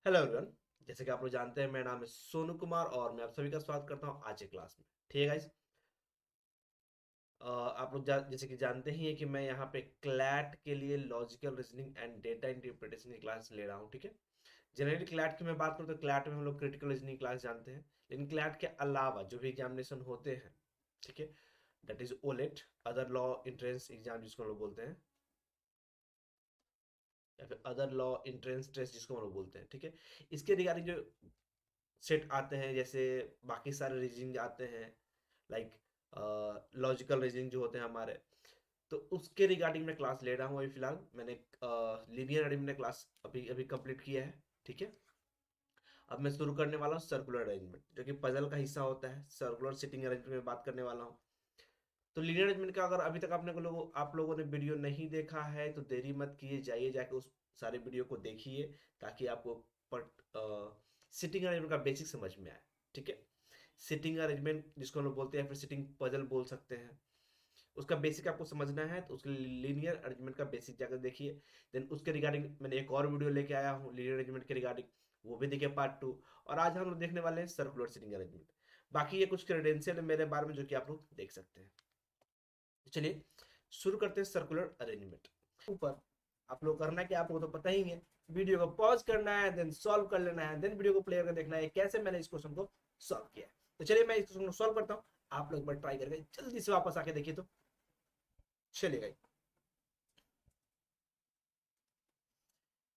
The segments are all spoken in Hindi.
Hello everyone. जैसे कि आप लोग जानते हैं, मेरा नाम है सोनू कुमार और मैं आप सभी का स्वागत करता हूं आज के क्लास में। ठीक है गाइस। आप लोग जैसे कि जानते ही हैं कि मैं यहाँ पे क्लैट के लिए logical reasoning and data interpretation की क्लास ले रहा हूँ। ठीक है। जनरली क्लैट की मैं बात करूँ तो क्लैट में हम लोग क्रिटिकल रीजनिंग क्लास जानते हैं, लेकिन क्लैट के अलावा जो भी एग्जामिनेशन होते हैं, ठीक है, that is OLED, other law entrance exam जिसको हम लोग बोलते हैं, या फिर अदर लॉ एंट्रेंस टेस्ट जिसको हम लोग बोलते हैं। ठीक है। इसके रिगार्डिंग जो सेट आते हैं, जैसे बाकी सारे रीजनिंग आते हैं, लाइक लॉजिकल रीजनिंग जो होते हैं हमारे, तो उसके रिगार्डिंग मैं क्लास ले रहा हूँ। अभी फिलहाल मैंने लीनियर अरेंजमेंट क्लास अभी अभी कंप्लीट किया है। ठीक है। अब मैं शुरू करने वाला हूँ सर्कुलर अरेंजमेंट, जो कि पजल का हिस्सा होता है। सर्कुलर सिटिंग अरेंजमेंट में बात करने वाला हूँ। तो लीनियर अरेंजमेंट का अगर अभी तक आप लोगों ने वीडियो नहीं देखा है तो देरी मत कीजिए, जाइए जाके उस सारे वीडियो को देखिए, ताकि आपको सिटिंग अरेंजमेंट का बेसिक समझ में आए। ठीक है। सिटिंग अरेंजमेंट जिसको हम लोग बोलते हैं, फिर सिटिंग पजल बोल सकते हैं, उसका बेसिक आपको समझना है तो उसके लिए लीनियर अरेंजमेंट का बेसिक जाकर देखिए। देन उसके रिगार्डिंग मैंने एक और वीडियो लेके आया हूँ लीनियर अरेंजमेंट के रिगार्डिंग, वो भी देखिए पार्ट 2। और आज हम लोग देखने वाले हैं सर्कुलर सिटिंग अरेंजमेंट। बाकी ये कुछ क्रेडेंशियल है मेरे बारे में जो कि आप लोग देख सकते हैं। तो चलिए शुरू करते हैं सर्कुलर अरेंजमेंट। ऊपर आप लोग करना क्या, आप लोगों को तो पता ही है। वीडियो को पॉज करना है, देन सॉल्व कर लेना है, देन वीडियो को प्ले करके देखना है कैसे मैंने इस क्वेश्चन को सॉल्व किया है। तो चलिए मैं इस क्वेश्चन को सॉल्व करता हूँ, आप लोग एक बार ट्राई करके जल्दी से वापस आके देखिए तो चलेगा।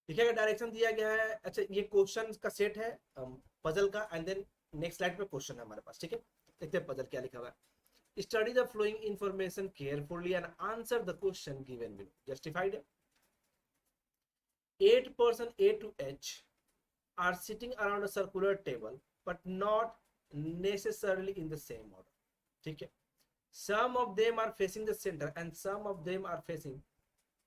देखिएगा डायरेक्शन दिया गया है। अच्छा, ये क्वेश्चन का सेट है पजल का, एंड देन नेक्स्ट स्लाइड पे क्वेश्चन है हमारे पास। ठीक है। देखते हैं पजल क्या लिखा हुआ है। Study the flowing information carefully and answer the question given below. Justified. 8 person A to H are sitting around a circular table but not necessarily in the same order. ठीक है। Some of them are facing the center and some of them are facing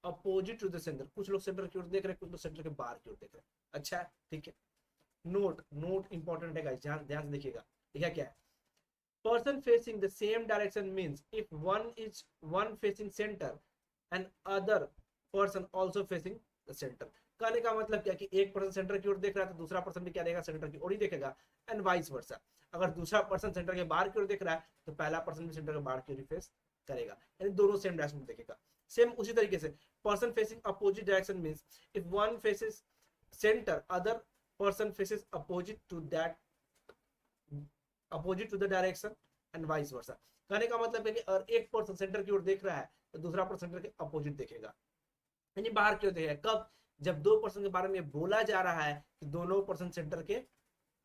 opposite to the center. कुछ लोग सेंटर की ओर देख रहे हैं, कुछ लोग सेंटर के बाहर की ओर देख रहे हैं। अच्छा है। ठीक है। नोट नोट इंपॉर्टेंट है गाइस, ध्यान से देखिएगा। देखिए क्या है। Person facing the same direction means if one facing center and other person also facing the center। कहने का मतलब क्या कि एक पर्सन सेंटर की ओर देख रहा है तो दूसरा पर्सन भी क्या देगा, सेंटर की ओर ही देखेगा, एंड वाइस वर्सा। अगर दूसरा पर्सन सेंटर के बाहर की ओर देख रहा है तो पहला पर्सन भी सेंटर के बाहर की ओर फेस करेगा, यानी दोनों सेम डायरेक्शन में देखेगा। सेम उसी तरीके से person facing opposite direction means if one faces centre other person faces opposite to the direction and vice versa. कहने का मतलब है कि अगर एक पर्सन सेंटर की ओर देख रहा है तो दूसरा पर्सन सेंटर के अपोजिट देखेगा, यानी बाहर की ओर देखेगा। कब? जब दो पर्सन के बारे में बोला जा रहा है कि दोनों पर्सन सेंटर के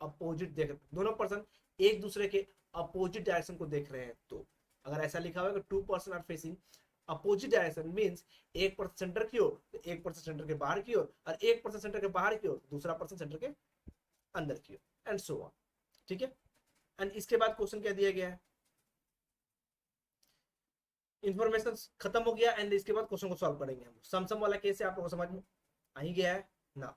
अपोजिट देख, दोनों पर्सन एक दूसरे के अपोजिट डायरेक्शन को देख रहे हैं। तो अगर ऐसा लिखा हुआ है कि 2 person are facing opposite direction means एक पर्सन सेंटर की ओर तो एक पर्सन सेंटर के बाहर की ओर, और एक पर्सन सेंटर के बाहर की ओर दूसरा पर्सन सेंटर के अंदर की ओर, एंड सो ऑन। ठीक है। एंड इसके बाद क्वेश्चन क्या दिया गया है, इंफॉर्मेशन खत्म हो गया, एंड इसके बाद क्वेश्चन को सॉल्व करेंगे हम। सम वाला केस है, आप लोगों को समझ में आ ही गया है ना।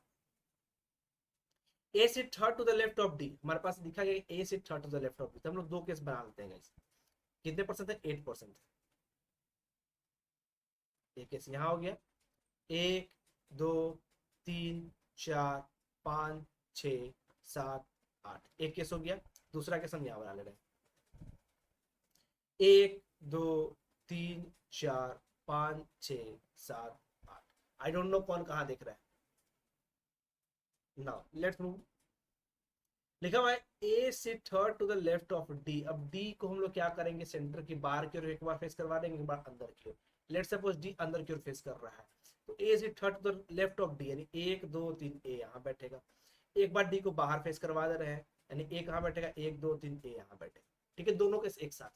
ए से third to the left of D, हमारे पास दिखा गया ए से third to the left of D, तो हम लोग दो केस बना लेते हैं गाइस। कितने परसेंट है? 8% है। एक केस यहाँ हो गया, 1 2 3 4 5 6 7 8, एक केस हो गया। दूसरा केस हम यहाँ बना ले रहे हैं, 1 2 3 4 5 6 7 8। आई डोंट नो कौन कहाँ देख रहा है। Now let's move. लिखा हुआ है ए से third to the left of D. अब डी को हम लोग क्या करेंगे, सेंटर की बाहर की ओर एक बार फेस करवा देंगे, एक बार अंदर की ओर। लेट सपोज डी अंदर की ओर फेस कर रहा है, तो ए से third to the left of D, यानी 1 2 3 ए यहाँ बैठेगा। एक बार डी को बाहर फेस करवा दे रहे हैं, यानी ए कहाँ बैठेगा, 1 2 3 ए यहाँ बैठेगा। ठीक है, दोनों के एक साथ,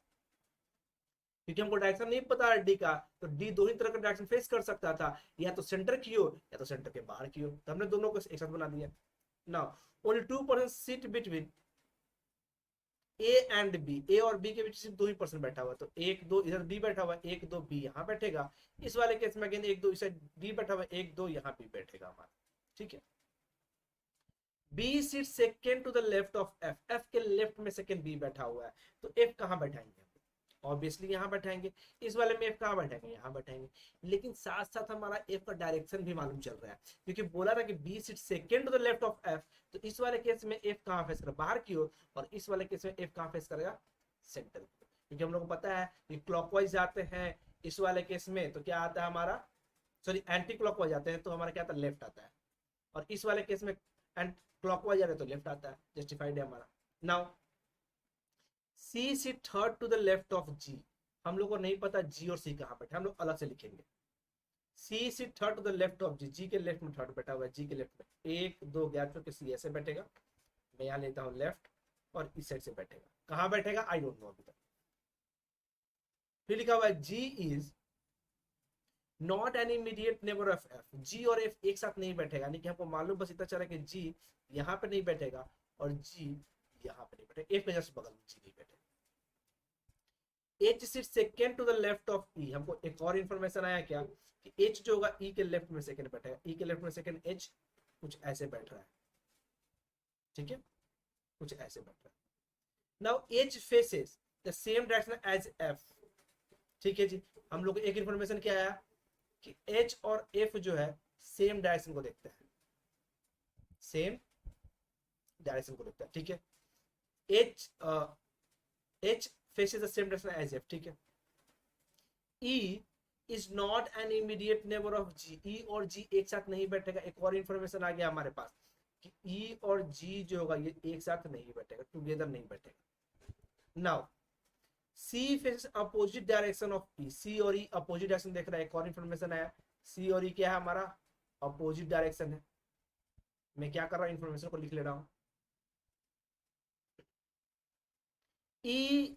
क्योंकि हमको डायरेक्शन नहीं पता है डी का, तो डी दो ही तरह का डायरेक्शन फेस कर सकता था, या तो सेंटर की ओर या तो सेंटर के बाहर की ओर, तो हमने दोनों को एक साथ बना दिया। Now only 2 person sit between A and B. A और बी के बीच सिर्फ 2 ही पर्सन बैठा हुआ, तो 1 2 इधर बी बैठा हुआ, 1 2 बी यहाँ बैठेगा। इस वाले केस में अगेन 1 2 इस बी बैठा हुआ, 1 2 यहाँ बी बैठेगा हमारा। ठीक है। B seat second to the left of F, F के लेफ्ट में सेकेंड बी बैठा हुआ है, तो एफ कहाँ बैठाएंगे? ऑब्वियसली यहाँ बैठाएंगे। इस वाले में एफ कहाँ बैठेंगे, यहाँ बैठेंगे। लेकिन साथ साथ हमारा एफ का डायरेक्शन भी मालूम चल रहा है, क्योंकि बोला था कि B sit second to the left of F, तो इस वाले केस में एफ कहाँ फेस करेगा, बाहर की ओर, और इस वाले केस में एफ कहाँ फेस करेगा, सेंटर की ओर। क्योंकि हम लोग को पता है कि क्लॉकवाइज जाते हैं इस वाले केस में तो क्या आता है हमारा, सॉरी एंटी क्लॉकवाइज जाते हैं तो हमारा क्या आता है, लेफ्ट आता है, और इस वाले केस में एंड क्लॉकवाइज जा रहे तो लेफ्ट आता है, जस्टिफाइड है हमारा। Now C C third to the left of G, हम लोग को नहीं पता जी और सी कहाँ बैठे, हम लोग अलग से लिखेंगे। C C third to the left of G, G के लेफ्ट में थर्ड बैठा हुआ है, जी के लेफ्ट में एक दो गैप छोड़ के सी ऐसे बैठेगा, मैं यहाँ लेता हूँ लेफ्ट, और इस साइड से बैठेगा, कहाँ बैठेगा आई डोंट नो अभी तक। फिर लिखा हुआ है G is not an immediate neighbour of F, G और एफ एक साथ नहीं बैठेगा, यानी कि हमको मालूम बस इतना चला कि जी यहाँ पे नहीं बैठेगा और जी यहाँ पे नहीं बैठेगा, एफ के जस्ट बगल में जी नहीं बैठेगा। H sit second to the left of E, हमको एक और इंफॉर्मेशन आया क्या कि एच जो होगा ई के लेफ्ट में सेकेंड बैठेगा, ई के लेफ्ट में सेकेंड एच कुछ ऐसे बैठ रहा है, ठीक है, कुछ ऐसे बैठ रहा है। Now H faces the same direction as F, ठीक है जी। हम लोग को एक इंफॉर्मेशन क्या आया कि एच और एफ जो है सेम डायरेक्शन को देखते हैं, सेम डायरेक्शन को देखता है, ठीक है। H H faces the same direction as F, ठीक है। E is not an immediate neighbour of G, E और जी एक साथ नहीं बैठेगा, एक और इंफॉर्मेशन आ गया हमारे पास कि ई और जी जो होगा ये एक साथ नहीं बैठेगा, टुगेदर नहीं बैठेगा। Now C faces opposite direction of E, C और ई अपोजिट डायरेक्शन देख रहा है, एक और इंफॉर्मेशन आया, सी और ई क्या है हमारा, अपोजिट डायरेक्शन है। मैं क्या कर रहा हूँ, इंफॉर्मेशन को लिख ले रहा हूँ। ई,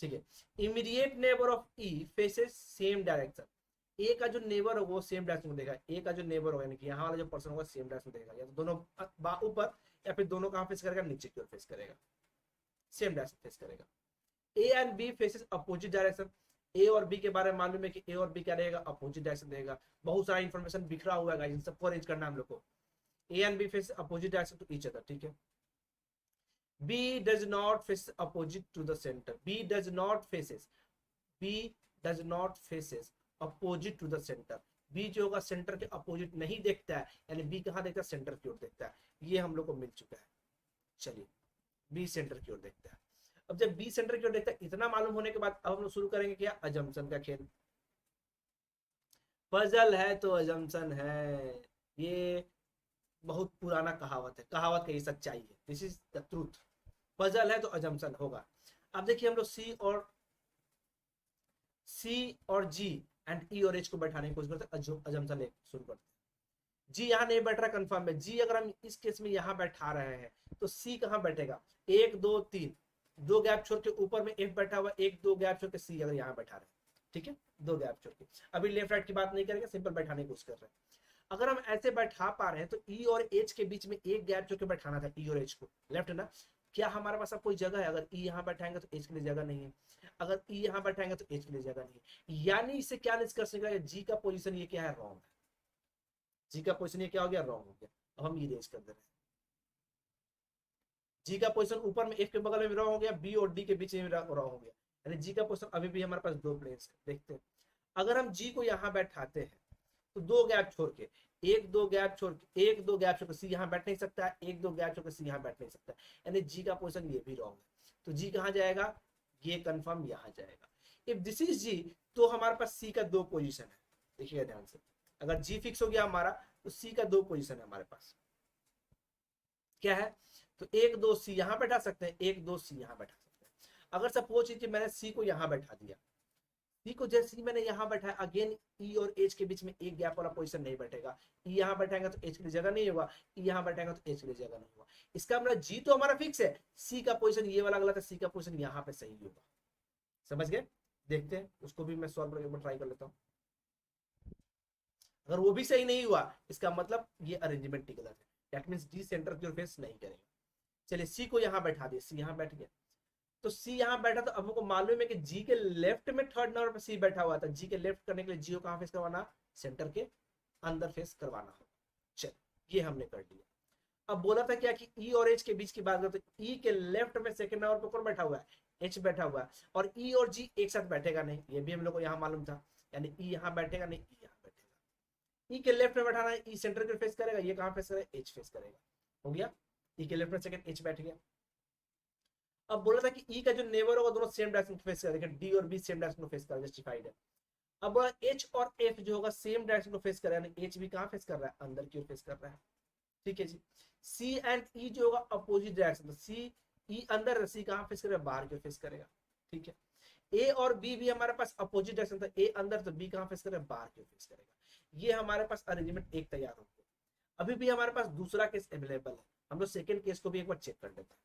ठीक है, immediate neighbour of E faces same direction, A का जो नेबर होगा वो सेम डायरेक्शन में देगा, ए का जो नेबर होगा यानी कि यहाँ वाला जो पर्सन होगा सेम डायरेक्शन देगा, या तो दोनों ऊपर या फिर दोनों कहाँ फेस करेगा, नीचे की ओर फेस करेगा, सेम डायरेक्शन फेस करेगा। A and B faces opposite direction, A और बी के बारे में मालूम है कि ए और बी क्या रहेगा, अपोजिट डायरेक्शन देगा। बहुत सारा इंफॉर्मेशन बिखरा हुआ है, इन सबको अरेंज करना हम लोग को। A and B faces opposite direction to each other, ठीक है। B does not face opposite to the center. B does not faces. B does not faces opposite to the center. B जो होगा सेंटर के अपोजिट नहीं देखता है, यानी B कहाँ देखता है, सेंटर की ओर देखता है। ये हम लोग को मिल चुका है। चलिए B सेंटर की ओर देखता है। अब जब B सेंटर की ओर देखता है, इतना मालूम होने के बाद अब हम लोग शुरू करेंगे क्या, अजम्पशन का खेल। पजल है तो अजम्पशन है, ये बहुत पुराना कहावत है, कहावत का ये सच्चाई है, this is the truth. Puzzle है तो अजम्पशन होगा। अब देखिए हम लोग सी और जी एंड ई और एच को बैठाने की कोशिश करते हैं, अजम्पशन शुरू करते हैं। जी यहाँ नहीं बैठ रहा कंफर्म है, जी अगर हम इस केस में यहाँ बैठा रहे हैं तो सी कहाँ बैठेगा, एक दो तीन, दो गैप छोड़ के ऊपर में एफ बैठा हुआ, एक दो गैप छोड़ के सी अगर यहाँ बैठा रहे, ठीक है, दो गैप छोड़ के। अभी लेफ्ट राइट की बात नहीं करेंगे, सिंपल बैठाने की कोशिश कर रहे हैं। अगर हम ऐसे बैठा पा रहे हैं तो ई और एच के बीच में एक गैप छोड़ के बैठाना था, ई और एच को लेफ्ट ना। क्या हमारे पास अब कोई जगह है, अगर ई यहाँ बैठाएंगे तो एच के लिए जगह नहीं है, अगर ई यहाँ बैठाएंगे तो एच के लिए जगह नहीं है, यानी इससे क्या निष्कर्ष निकलेगा, जी का पोजीशन ये क्या है, रॉन्ग है। जी का पोजीशन ये क्या हो गया, रॉन्ग हो गया। अब हम इरेज कर दे रहे हैं, जी का पोजीशन ऊपर में एफ के बगल में रॉन्ग हो गया, बी और डी के बीच में रॉन्ग हो गया, यानी जी का पोजीशन अभी भी हमारे पास दो प्लेस है। देखते हैं अगर हम जी को यहाँ बैठाते हैं तो दो गैप छोड़ के, एक दो गैप छोड़ के सी यहाँ बैठ नहीं सकता है, एक दो गैप छोड़ के सी यहाँ बैठ नहीं सकता, यानी जी का पोजीशन ये भी रॉन्ग है। तो जी कहाँ जाएगा, ये कंफर्म यहाँ जाएगा। इफ दिस इज जी तो हमारे पास सी का दो पोजीशन है, देखिएगा ध्यान से, अगर जी फिक्स हो गया हमारा तो सी का दो पोजीशन है हमारे पास, क्या है, तो एक दो सी यहाँ बैठा सकते हैं, एक दो सी यहाँ बैठा सकते हैं। अगर सपोज कि मैंने सी को यहाँ बैठा दिया, सी को जैसे ही मैंने यहाँ बैठाया, अगेन ई और एच के बीच में एक गैप वाला पोजीशन नहीं बैठेगा, ई यहाँ बैठाएंगे तो एच के लिए जगह नहीं होगा, ई यहाँ बैठाएंगे तो एच के लिए जगह नहीं होगा। इसका मतलब जी तो हमारा फिक्स है, सी का पोजीशन ये वाला गलत है, सी का पोजीशन यहाँ पे सही होगा। समझ गए, देखते हैं उसको भी मैं सॉल्व करके ट्राई कर लेता हूँ। अगर वो भी सही नहीं हुआ इसका मतलब ये अरेंजमेंट ही गलत है, दैट मींस डी सेंटर की ओर फेस नहीं करेंगे। चलिए सी को यहाँ बैठा दिया, सी यहाँ बैठ गया, तो सी यहाँ बैठा तो अब हमको मालूम है कि जी के लेफ्ट में थर्ड नंबर पर सी बैठा हुआ था, जी के लेफ्ट करने के लिए जी को कहाँ फेस करवाना, सेंटर के अंदर फेस करवाना हो। चल ये हमने कर लिया। अब बोला था क्या कि ई और एच के बीच की बात करते, ई के लेफ्ट में सेकंड नंबर पर कौन बैठा हुआ है, एच बैठा हुआ है, और ई और जी एक साथ बैठेगा नहीं, ये भी हम लोग को यहाँ मालूम था, यानी ई यहाँ बैठेगा नहीं, ई यहाँ बैठेगा। ई के लेफ्ट में बैठाना है, ई सेंटर के फेस करेगा, ये कहाँ फेस करेगा, एच फेस करेगा, हो गया। ई के लेफ्ट में सेकंड एच बैठ गया। अब बोला था कि ई का जो नेबर होगा दोनों सेम डायरेक्शन फेस करेगा, डी और बी सेम डायरेक्शन फेस करेगा, जस्टिफाइड है। अब बोला एच और एफ जो होगा सेम डायरेक्शन को फेस करेगा, एच भी कहाँ फेस कर रहा है, अंदर की ओर फेस कर रहा है, ठीक है जी। सी एंड ई जो होगा अपोजिट डायरेक्शन, सी ई अंदर, सी कहाँ फेस करेगा, बाहर की ओर फेस करेगा, ठीक है। ए और बी भी हमारे पास अपोजिट डायरेक्शन था, ए अंदर तो बी कहाँ फेस करेगा, बाहर की ओर फेस करेगा। ये हमारे पास अरेंजमेंट एक तैयार हो गया। अभी भी हमारे पास दूसरा केस अवेलेबल है, हम लोग सेकंड केस को भी एक बार चेक कर लेते हैं।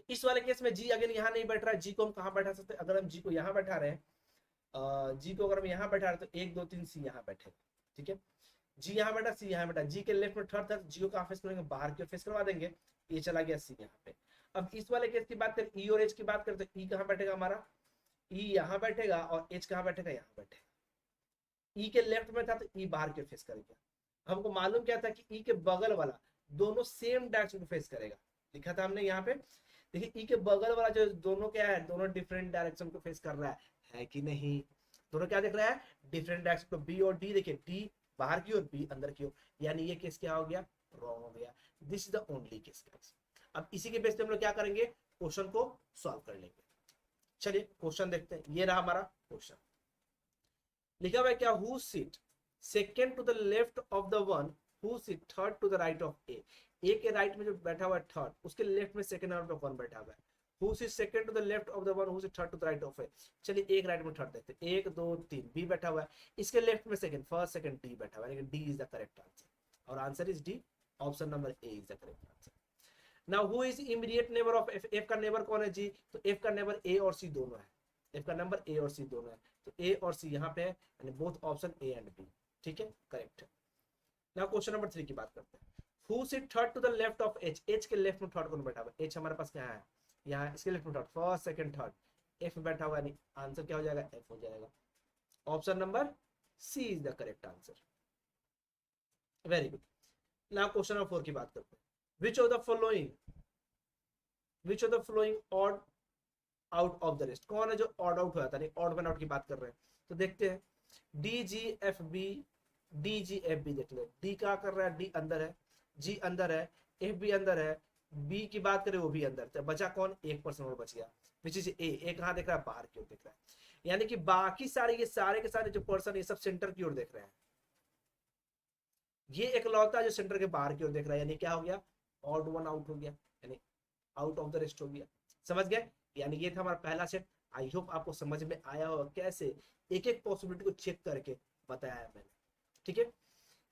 इस वाले केस में जी अगेन यहाँ नहीं बैठ रहा है, जी को हम कहाँ बैठा सकते हैं, अगर हम जी को यहाँ बैठा रहे हैं, जी को अगर हम यहाँ बैठा रहे तो 1 2 3 सी यहाँ बैठेगा, ठीक है। जी यहाँ बैठा, सी यहाँ बैठा, जी के लेफ्ट में थर्ड था, जी को कहाँ फेस करेंगे, बाहर की ओर फेस करवा देंगे, ये चला गया सी यहाँ पे। अब इस वाले केस की बात करें, ई और एच की बात करें तो ई कहाँ बैठेगा हमारा, ई यहाँ बैठेगा, और एच कहाँ बैठेगा, यहाँ बैठेगा। ई के लेफ्ट में था तो ई बाहर की ओर फेस करेगा। हमको मालूम क्या था कि ई के बगल वाला दोनों सेम डायरेक्शन को फेस करेगा, लिखा था हमने यहाँ पे। देखिए ई के बगल वाला जो दोनों क्या है, दोनों डिफरेंट डायरेक्शन को फेस कर रहा है कि नहीं, दोनों क्या देख रहा है, डिफरेंट डायरेक्शन को। बी और डी देखिए, डी बाहर की ओर, बी अंदर की ओर, यानी ये केस क्या हो गया, रॉन्ग हो गया। This is the only case guys. अब इसी के बेस पे हम लोग क्या करेंगे, क्वेश्चन को सॉल्व कर लेंगे। चलिए क्वेश्चन देखते हैं, ये रहा हमारा क्वेश्चन। लिखा हुआ है क्या, who sit second to the left of the one who sit third to the right of A. A के राइट में जो बैठा हुआ है थर्ड, उसके लेफ्ट में सेकंड नंबर पे वन बैठा हुआ है। Who sit second to the left of the one who sit third to the right of A. चलिए एक राइट में थर्ड देखते हैं, 1 2 3 बी बैठा हुआ है, इसके लेफ्ट में सेकंड, फर्स्ट सेकंड डी बैठा हुआ है, लेकिन D is the correct answer, और answer is D, option number A is the correct answer. Now who is immediate neighbour of F, F का नेबर कौन है जी, तो एफ का नेबर ए और सी दोनों है, एफ का नंबर ए और सी दोनों है, तो ए और सी यहाँ पे है, यानी both option A and B, ठीक है, करेक्ट है। नाउ क्वेश्चन नंबर 3 की बात करते हैं। Who sit third to the left of H, H के लेफ्ट में थर्ड कौन बैठा हुआ है, एच हमारे पास क्या है, यहाँ इसके लेफ्ट में third, first second third, F बैठा हुआ है, यानी आंसर क्या हो जाएगा, एफ हो जाएगा, option number C is the correct answer. Very good. Now question number 4 की बात करते हैं। Which of the following, which of the following odd out of the rest, कौन है जो ऑड आउट हो जाता है, ऑड वन आउट की बात कर रहे हैं, तो देखते हैं। D G F B, D G F B देख ले, डी क्या कर रहा है, डी अंदर है, जी अंदर है, एफ भी अंदर है, बी की बात करें वो भी अंदर, तो बचा कौन, 1% और बच गया, विच इज ए। ए कहाँ देख रहा है, बाहर की ओर देख रहा है, यानी कि बाकी सारे ये सारे के सारे जो पर्सन ये सब सेंटर की ओर देख रहे हैं, ये एक लौता जो सेंटर के बाहर की ओर देख रहा है, यानी क्या हो गया, ऑड वन आउट हो गया, यानी आउट ऑफ द रेस्ट हो गया। समझ गए, यानी ये था हमारा पहला सेट। आई होप आपको समझ में आया होगा कैसे एक एक पॉसिबिलिटी को चेक करके बताया है मैंने, ठीक है।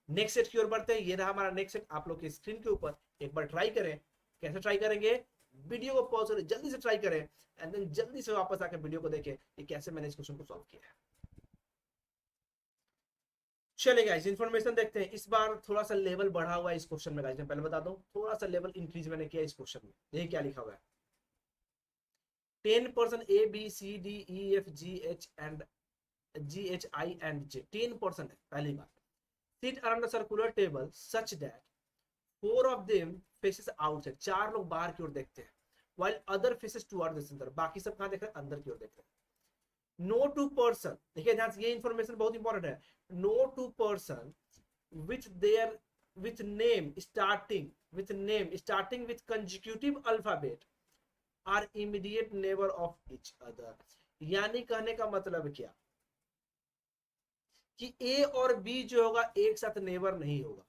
नेक्स्ट सेट की ओर बढ़ते हैं, ये रहा हमारा नेक्स्ट सेट, आप लोग की स्क्रीन के ऊपर एक बार ट्राई करें। कैसे ट्राई करेंगे, वीडियो को पॉज करें, जल्दी से ट्राई करें, एंड देन जल्दी से वापस आकर वीडियो को देखें कि कैसे मैंने इस क्वेश्चन को सॉल्व किया है। चलिए गाइस इन्फॉर्मेशन देखते हैं, इस बार थोड़ा सा लेवल बढ़ा हुआ है इस क्वेश्चन में गाइस, मैं पहले बता दूं, थोड़ा सा लेवल इंक्रीज मैंने किया इस क्वेश्चन में। देखिए क्या लिखा हुआ है, 10% A B C D E F G H and G H I and J, 10% है पहली बात। Sit around a circular table such that 4 of them faces outside, 4 लोग बाहर की ओर देखते हैं, while other faces toward the center, बाकी सब कहाँ देख रहे हैं, अंदर की ओर देख रहे हैं। No two person, देखिए ध्यान से, ये इंफॉर्मेशन बहुत इंपॉर्टेंट है। No two person with their with name starting with consecutive alphabet are immediate neighbor of each other, यानी कहने का मतलब क्या कि ए और बी जो होगा एक साथ नेबर नहीं होगा,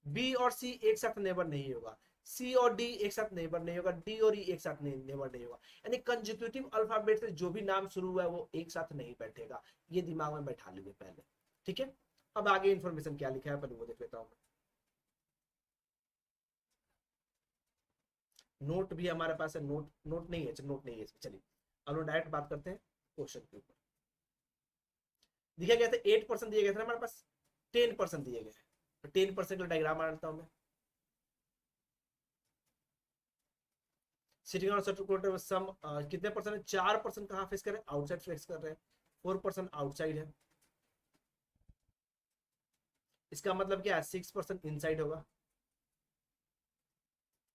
बी और सी एक साथ नेबर नहीं होगा, सी और डी एक साथ नेबर नहीं होगा, डी और ई एक साथ नेबर नहीं होगा, यानी कंसेक्यूटिव अल्फाबेट से जो भी नाम शुरू हुआ है वो एक साथ नहीं बैठेगा। ये दिमाग में बैठा लीजिए पहले, ठीक है। अब आगे इंफॉर्मेशन क्या लिखा है पहले वो देख लेता हूं। नोट भी हमारे पास है, नोट नोट नहीं है, नोट नहीं है इसमें। चलिए अब लोग डायरेक्ट बात करते हैं क्वेश्चन के ऊपर। दिया गया था 8% दिए गए थे हमारे पास, 10% दिए गए, तो 10% का डायग्राम बनाता हूं मैं। सिटिंग ऑन सर्कुलर सम कितने परसेंट है, 4% कहाँ फेस कर रहे हैं, आउटसाइड फेस कर रहे हैं, 4% आउटसाइड है। इसका मतलब क्या है, 6% इनसाइड होगा,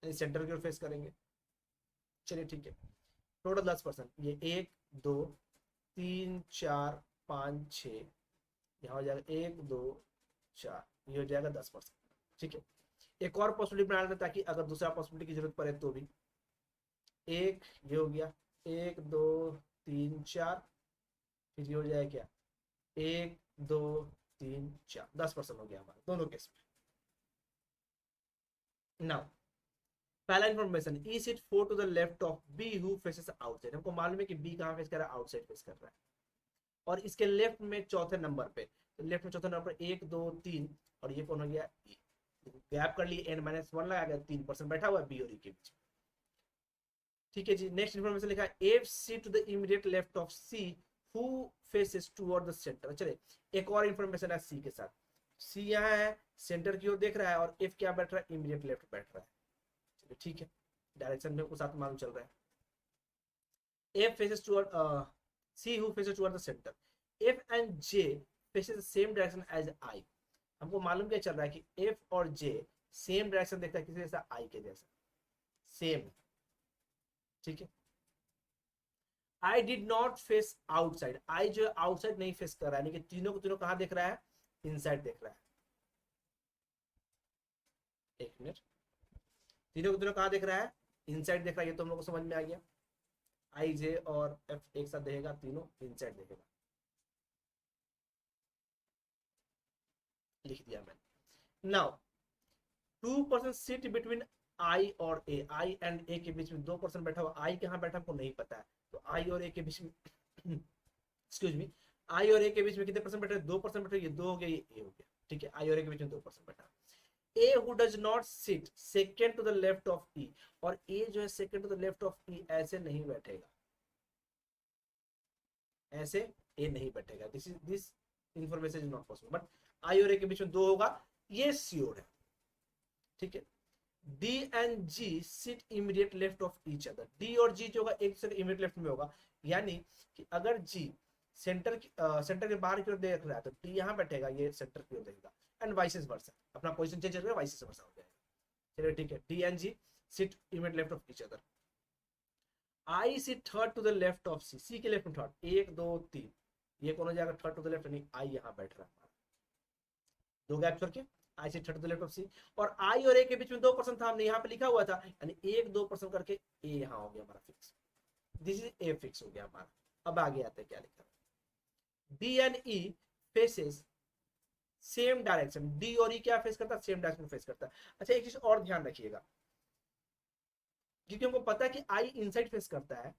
सेंटर की ओर फेस करेंगे। चलिए ठीक है, टोटल 10%, ये 1 2 3 4 5 6, यहाँ हो जाएगा 1 2 4, ये हो जाएगा 10%। ठीक है, एक और पॉसिबिलिटी बना लेते ताकि अगर दूसरा पॉसिबिलिटी की जरूरत पड़े तो भी। एक ये हो गया, 1 2 3 4, फिर ये हो जाएगा क्या, 1 2 3 4, 10% हो गया हमारा दोनों केस में। नाउ पहला information, E seat 4 to the left of B who faces outside. हमको मालूम है कि बी कहां फेस कर रहा है, आउटसाइड फेस कर रहा है, और इसके लेफ्ट में चौथे नंबर पे, तो लेफ्ट में चौथे नंबर पर 1 2 3, और ये कौन हो गया, गैप कर लिए, n-1 लगा गया, 3% बैठा हुआ है बी और ई के बीच। ठीक है जी, नेक्स्ट इंफॉर्मेशन लिखा है F see to the immediate left of C who faces toward the centre. चलिए एक और इंफॉर्मेशन है सी के साथ, सी यहाँ है, सेंटर की ओर देख रहा है, और एफ क्या बैठ रहा है, इमीडिएट लेफ्ट बैठ रहा है। चलिए ठीक है, डायरेक्शन में साथ मालूम चल रहा है। F faces toward C who faces toward the center. F and J faces the same direction as I. हमको मालूम क्या चल रहा है कि F और J सेम डायरेक्शन देखता है, किसी जैसा I के जैसा, सेम। ठीक है, I did not face outside. I जो है आउटसाइड नहीं फेस कर रहा है, लेकिन तीनों को तीनों कहां देख रहा है, इनसाइड देख रहा है। एक मिनट, तीनों को तीनों कहां देख रहा है, इनसाइड देख रहा है। ये तो हम लोग को समझ में आ गया, आई जे और एफ एक साथ देखेगा, तीनों इनसाइड देखेगा, लिख दिया मैंने। नाउ 2% सीट बिटवीन आई और ए, आई एंड ए के बीच में 2% बैठा हुआ, आई कहाँ बैठा हमको नहीं पता है, तो आई और ए के बीच में एक्सक्यूज मी, आई और ए के बीच में कितने परसेंट बैठे, 2% बैठे, ये 2 हो गया, ये ए हो गया। ठीक है, आई और ए के बीच में 2% बैठा। A who does not sit second to the left of E, और ए जो है second to the left of E ऐसे नहीं बैठेगा, ऐसे ए नहीं बैठेगा, this information is not possible, but I और ए के बीच में 2 होगा, ये श्योर है। ठीक है, D and G sit immediate left of each other, D और जी जो होगा एक दूसरे के इमीडिएट लेफ्ट में होगा, यानी कि अगर जी सेंटर के बाहर की ओर देख रहा है तो डी यहाँ बैठेगा, ये सेंटर की ओर देखेगा, एंड वाइस वर्सा, अपना पोजीशन चेंज करके वाइस वर्सा हो जाएगा। चलिए ठीक है, D and G sit immediate left of each other. I sit third to the left of C, C के लेफ्ट में थर्ड, 1 2 3, ये कौन हो जाएगा, थर्ड टू द लेफ्ट, यानी आई यहाँ बैठ रहा है, 2 गैप छोड़ के आई से third to the left of C, और आई और ए के बीच में 2% था, हमने यहाँ पे लिखा हुआ था, यानी 1 2% करके ए यहाँ हो गया हमारा fix, this is a fix हो गया हमारा। अब आगे आते हैं क्या लिखा, D and E faces same direction, D और ई क्या फेस करता है, सेम डायरेक्शन फेस करता है। अच्छा एक चीज और ध्यान रखिएगा, क्योंकि हमको पता है कि आई इनसाइड फेस करता है,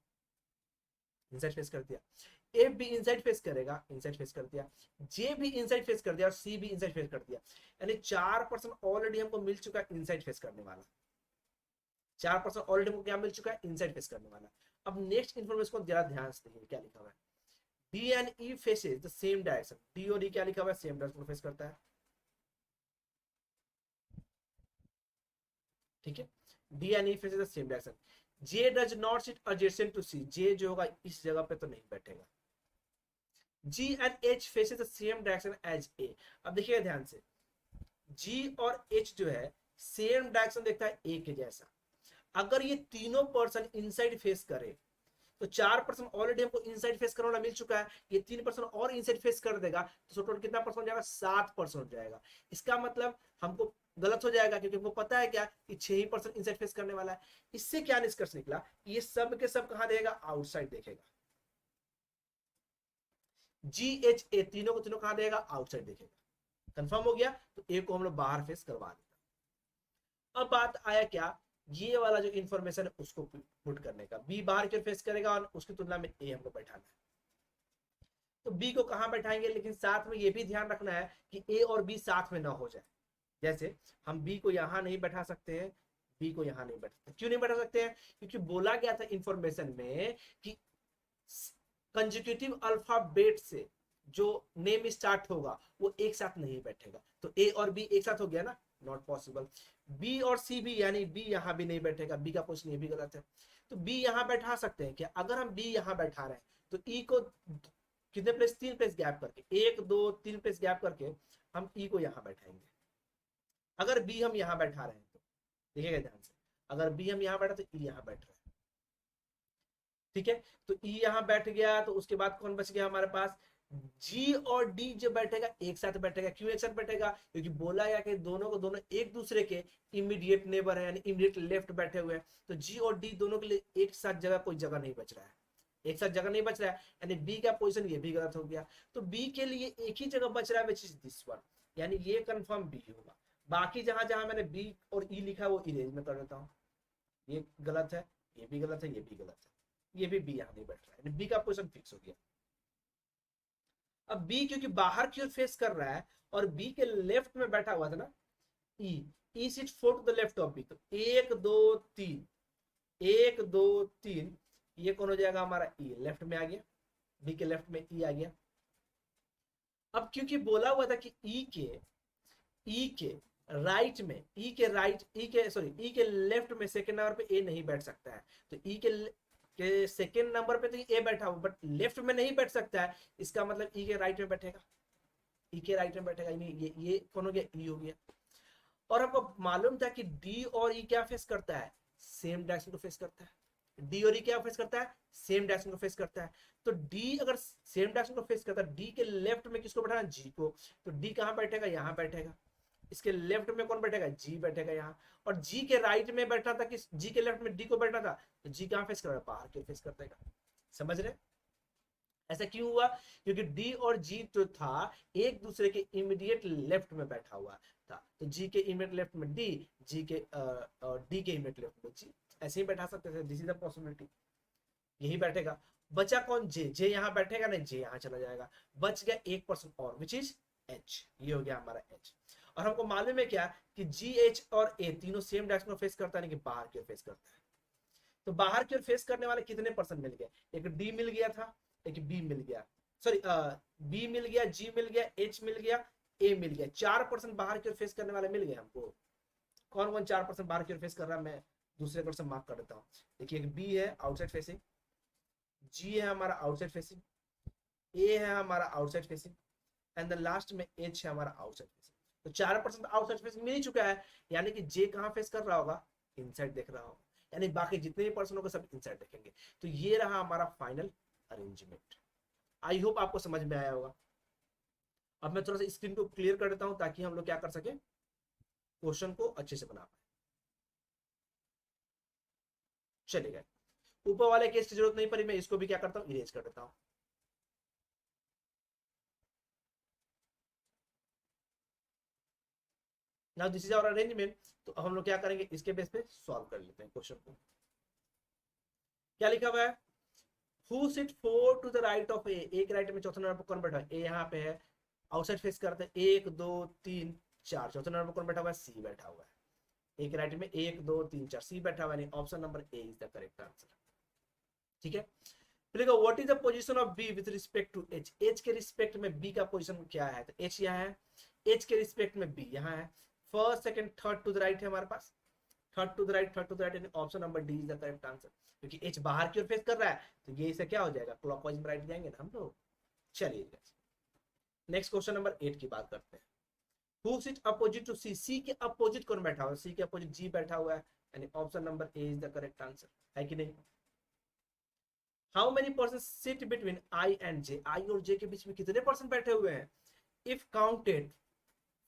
इनसाइड फेस कर दिया, एफ भी इनसाइड फेस करेगा, इनसाइड फेस कर दिया, जे भी इनसाइड फेस कर दिया, और सी भी इनसाइड फेस कर दिया, यानी 4% ऑलरेडी हमको मिल चुका है इनसाइड फेस करने वाला, 4% ऑलरेडी हमको क्या मिल चुका है, इनसाइड फेस करने वाला। अब नेक्स्ट इन्फॉर्मेशन को जरा ध्यान से देखिए क्या लिखा हुआ है, D and E faces the same direction, D और ई क्या लिखा हुआ है, सेम डायरेक्शन फेस करता है। ठीक है, D and E faces the same direction, J does not sit adjacent to C, J जो होगा इस जगह पे तो नहीं बैठेगा। G and H faces the same direction as A। अब देखिएगा ध्यान से, G और H जो है सेम डायरेक्शन देखता है A के जैसा, अगर ये तीनों पर्सन इनसाइड फेस करे तो 4% ऑलरेडी हमको इनसाइड फेस करना मिल चुका है, ये 3% और इनसाइड फेस कर देगा तो टोटल कितना परसेंट हो जाएगा, 7% हो जाएगा। इसका मतलब हमको गलत हो जाएगा, क्योंकि हमको पता है क्या कि 6% इनसाइड फेस करने वाला है। इससे क्या निष्कर्ष निकला, ये सब के सब कहां देगा, आउटसाइड देखेगा। जी एच ए तीनों को तीनों कहां देगा, आउटसाइड देखेगा। कंफर्म हो गया, तो ए को हम लोग बाहर फेस करवा देगा। अब बात आया क्या, ये वाला जो इंफॉर्मेशन है उसको पुट करने का, बी बाहर की ओर फेस करेगा और उसकी तुलना में ए हमको बैठाना है, तो बी को कहां बैठाएंगे, लेकिन साथ में ये भी ध्यान रखना है कि ए और बी साथ में ना हो जाए। जैसे हम बी को यहां नहीं बैठा सकते हैं, बी को यहां नहीं बैठा सकते, क्यों नहीं बैठा सकते हैं, क्योंकि बोला गया था इंफॉर्मेशन में कि कंजिक्यूटिव अल्फाबेट से जो नेम स्टार्ट होगा वो एक साथ नहीं बैठेगा, तो ए और बी एक साथ हो गया ना, नॉट पॉसिबल। बी और सी भी, यानी बी यहां भी नहीं बैठेगा, बी का क्वेश्चन ये भी गलत है, तो बी यहां बैठा सकते हैं क्या, अगर हम बी यहां बैठा रहे हैं तो ई को कितने प्लेस, 3 प्लेस गैप करके, 1 2 3 प्लेस गैप करके हम ई को यहां बैठाएंगे। अगर बी हम यहां बैठा रहे हैं तो देखिएगा ध्यान से, अगर बी हम यहां बैठा तो ई यहां बैठ रहे हैं, ठीक है, तो ई यहाँ बैठ गया, तो उसके बाद कौन बच गया हमारे पास, जी और डी जो बैठेगा एक साथ बैठेगा। क्यों एक साथ बैठेगा, क्योंकि बोला गया कि दोनों को दोनों एक दूसरे के इमीडिएट नेबर है, यानी इमीडिएट लेफ्ट बैठे हुए हैं। तो जी और डी दोनों के लिए एक साथ जगह, कोई जगह नहीं बच रहा है, एक साथ जगह नहीं बच रहा है, यानी बी का पोजीशन ये भी गलत हो गया। तो बी के लिए एक ही जगह बच रहा है, विच इज दिस वन, यानी ये कंफर्म बी होगा। बाकी जहां जहां मैंने बी और ई लिखा है वो इरेज में कर देता हूँ। ये गलत है, ये भी गलत है, ये भी गलत है, ये भी बी यहाँ नहीं बैठ रहा है, बी का पोजीशन फिक्स हो गया। अब बी क्योंकि बाहर की ओर फेस कर रहा है और बी के लेफ्ट में बैठा हुआ था ना E, E sit four to the left of B, तो एक दो तीन, एक दो तीन, ये कौन हो जाएगा हमारा ई, लेफ्ट में आ गया, बी के लेफ्ट में ई आ गया। अब क्योंकि बोला हुआ था कि ई के राइट में, ई के सॉरी ई के लेफ्ट में सेकंड नंबर पे ए नहीं बैठ सकता है, तो ई के सेकंड नंबर पे तो ए बैठा हुआ, बट लेफ्ट में नहीं बैठ सकता है, इसका मतलब ई के राइट में बैठेगा, ई के राइट में बैठेगा, ये कौन हो गया, ई हो गया। और हमको मालूम था कि डी और ई क्या फेस करता है, सेम डायरेक्शन को फेस करता है। डी और ई क्या फेस करता है, सेम डायरेक्शन को फेस करता है। तो डी अगर सेम डायरेक्शन को फेस करता है, डी के लेफ्ट में किसको बैठाना, जी को, तो डी कहां बैठेगा, यहां बैठेगा। इसके लेफ्ट में कौन बैठेगा, जी बैठेगा यहाँ। और जी के राइट में बैठना था, कि जी के लेफ्ट में डी को बैठना था, तो जी कहां फेस कर रहा है, बाहर की फेस करता है। समझ रहे, ऐसा क्यों हुआ, क्योंकि डी और जी जो था एक दूसरे के इमीडिएट लेफ्ट में बैठा हुआ था, तो जी के इमीडिएट लेफ्ट में डी, जी के डी के इमीडिएट लेफ्ट में जी, ऐसे ही बैठा सकते थे, दिस इज द पॉसिबिलिटी, यही बैठेगा। बचा कौन, जे, जे यहाँ बैठेगा नहीं, जे यहाँ चला जाएगा, बच गया एक पर्सन और, विच इज एच, ये हो गया हमारा एच। और हमको मालूम है क्या कि जी, एच और ए तीनों सेम डायरेक्शन में फेस करता है, कि बाहर की ओर फेस करता है। तो बाहर की ओर फेस करने वाले कितने पर्सन मिल गए, एक डी मिल गया था, एक बी मिल गया, सॉरी बी मिल गया, जी मिल गया, एच मिल गया, ए मिल गया, 4% बाहर की ओर फेस करने वाले मिल गए हमको। कौन कौन 4% बाहर की ओर फेस कर रहा है, मैं दूसरे क्वेश्चन मार्क कर देता हूँ। देखिए, एक बी है आउटसाइड फेसिंग, जी है हमारा आउटसाइड फेसिंग, ए है हमारा outside facing, and the last में एच है हमारा आउटसाइड फेसिंग। तो 4% आउटसाइड फेसिंग मिल ही चुका है, यानी कि जे कहां फेस कर रहा होगा, इनसाइड देख रहा होगा, यानी बाकी जितने भी पर्सन होंगे सब इनसाइड देखेंगे। तो ये रहा हमारा फाइनल अरेंजमेंट। आई होप आपको समझ में आया होगा। अब मैं थोड़ा सा स्क्रीन को क्लियर कर देता हूं, ताकि हम लोग क्या कर सके, क्वेश्चन को अच्छे से बना पाए। चलेगा, ऊपर वाले केस की जरूरत नहीं पड़ी, मैं इसको भी क्या करता हूँ, इरेज कर देता हूँ। Now this is our arrangement. तो हम लोग क्या करेंगे, इसके बेस पे सॉल्व कर लेते हैं क्वेश्चन को। क्या लिखा हुआ है, who sit four to the right of A, एक राइट में चौथा नंबर पर कौन बैठा है, ए यहाँ पे है, आउटसाइड फेस करते हैं, एक दो तीन चार, चौथा नंबर पर कौन बैठा हुआ है, सी बैठा हुआ है। एक राइट में एक दो तीन चार, सी बैठा हुआ है, option number A is the correct answer. ठीक है, बोलेगा what is the position of B with respect to H, H के रिस्पेक्ट में बी का पोजीशन क्या है, तो एच यहाँ है, एच के रिस्पेक्ट में बी यहाँ है, first second third to the right है हमारे पास, third to the right, third to the right, option number D is the correct answer. क्योंकि एच बाहर की ओर फेस कर रहा है, तो ये इसे क्या हो जाएगा, क्लॉकवाइज में राइट जाएंगे ना हम लोग। चलिए नेक्स्ट क्वेश्चन नंबर 8 की बात करते हैं। Who sit opposite to C, C के अपोजिट कौन बैठा हुआ है, सी के अपोजिट जी बैठा हुआ है, यानी option number A is the correct answer, है कि नहीं। How many person sit between I and J, I और जे के बीच में कितने पर्सन बैठे हुए हैं, if counted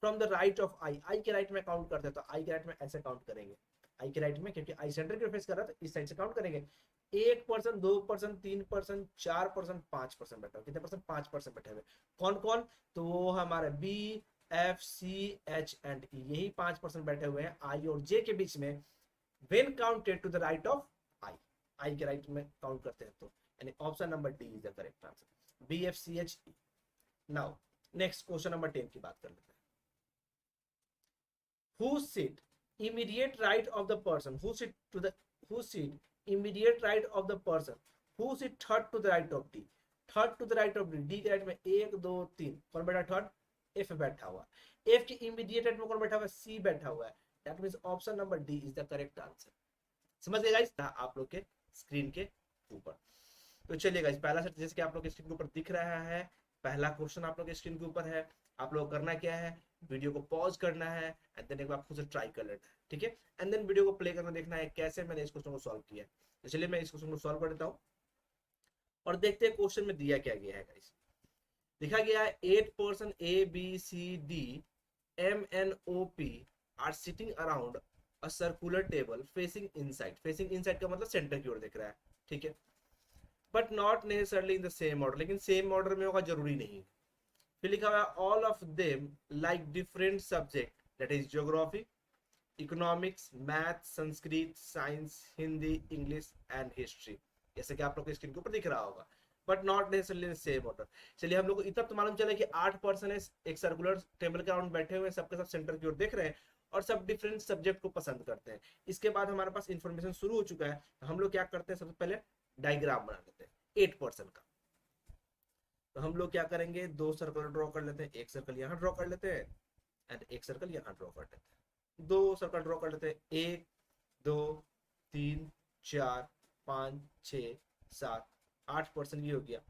from the right of I, I के राइट में काउंट करते हैं, तो आई के राइट में ऐसे काउंट करेंगे, आई के राइट में, क्योंकि आई सेंटर की फेस कर रहा है, तो इस साइड से काउंट करेंगे, 1%, 2%, 3%, 4%, 5% बैठे हुए, कितने परसेंट, 5% बैठे हुए। कौन कौन, तो वो हमारे B, F, C, H and E, यही 5% बैठे हुए हैं आई और जे के बीच में, when counted to the right of I, I के राइट में काउंट करते हैं, तो यानी option number D is the correct answer, B, F, C, H, E. Now next question number 10 की बात कर लेते हैं। Who sit immediate right of the person, who sit immediate right of the person, who sit third to the right of D, third to the right of D, D के राइट में एक दो तीन, कौन बैठा थर्ड, एफ बैठा हुआ, एफ के इमीडिएट राइट में कौन बैठा हुआ है, सी बैठा हुआ है, that means option number D is the correct answer. समझ गए गाइस, आप लोग के स्क्रीन के ऊपर। तो चलिए गाइस, पहला सेट जैसे कि आप लोग के स्क्रीन के ऊपर दिख रहा है, पहला क्वेश्चन आप लोग के स्क्रीन के ऊपर है। आप लोग करना क्या है, वीडियो को पॉज करना है एंड देन एक बार खुद से ट्राई कर लेना है, ठीक है, एंड देन वीडियो को प्ले करना, देखना है कैसे मैंने इस क्वेश्चन को सॉल्व किया। तो चलिए मैं इस क्वेश्चन को सॉल्व कर देता हूँ। और देखते हैं क्वेश्चन में दिया क्या गया है गाइस। लिखा गया है 8 person A B C D M N O P R sitting around a circular table facing inside. Facing inside का मतलब सेंटर की ओर दिख रहा है, ठीक है, but not necessarily in the same order, लेकिन सेम ऑर्डर में होगा जरूरी नहीं। फिर लिखा हुआ है all of them like different subject, that is geography, economics, math, Sanskrit, science, Hindi, English and history, जैसे कि आप लोग को स्क्रीन के ऊपर दिख रहा होगा, but not necessarily same order. चलिए हम लोग को इतना तो मालूम चला कि 8 पर्सन है, एक सर्कुलर टेबल के अराउंड बैठे हुए हैं, सबके सब सेंटर की ओर देख रहे हैं और सब डिफरेंट सब्जेक्ट को पसंद करते हैं। इसके बाद हमारे पास इंफॉर्मेशन शुरू हो चुका है, तो हम लोग क्या करते हैं, सबसे पहले डायग्राम बना लेते हैं 8 पर्सन का। तो हम लोग क्या करेंगे, 2 सर्कल ड्रॉ कर लेते हैं, एक सर्कल यहाँ ड्रॉ कर लेते हैं एंड एक सर्कल यहाँ ड्रॉ कर लेते हैं। 2 सर्कल ड्रॉ कर लेते हैं, 1 2 3 4 5 6 7 8 पर्सन ये हो गया,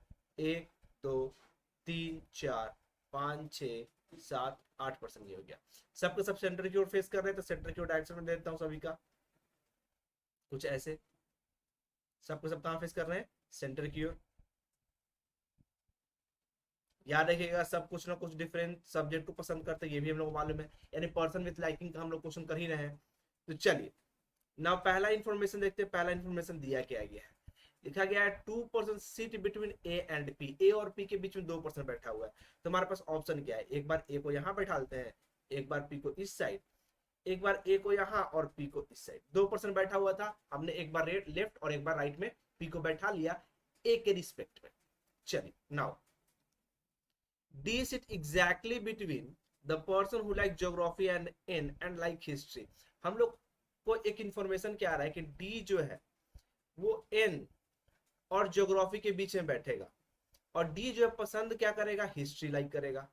1 2 3 4 5 6 7 8 पर्सन ये हो गया। सबके सब सेंटर की ओर फेस कर रहे हैं, तो सेंटर की ओर डायरेक्शन में देता हूँ सभी का, कुछ ऐसे। सबके सब कहाँ फेस कर रहे हैं, सेंटर की ओर। याद रखिएगा सब कुछ ना कुछ डिफरेंट सब्जेक्ट को पसंद करते हैं, ये भी हम लोग को मालूम है, यानी पर्सन विथ लाइकिंग का हम लोग क्वेश्चन कर ही रहे हैं। तो चलिए नाउ पहला इंफॉर्मेशन देखते हैं, पहला इंफॉर्मेशन दिया क्या गया है। लिखा गया है 2 person seat between A and P, A और पी के बीच में 2 पर्सन बैठा हुआ है। तो हमारे पास ऑप्शन क्या है, एक बार ए को यहाँ बैठा लेते हैं, एक बार पी को इस साइड, एक बार ए को यहाँ और पी को इस साइड। 2 पर्सन बैठा हुआ था, हमने एक बार लेफ्ट और एक बार राइट में पी को बैठा लिया ए के रिस्पेक्ट में। चलिए now D sit exactly between the person who like geography and N and like history। हम लोग को एक इंफॉर्मेशन क्या आ रहा है कि D जो है वो N और ज्योग्राफी के बीच में बैठेगा और D जो है पसंद क्या करेगा, हिस्ट्री लाइक करेगा।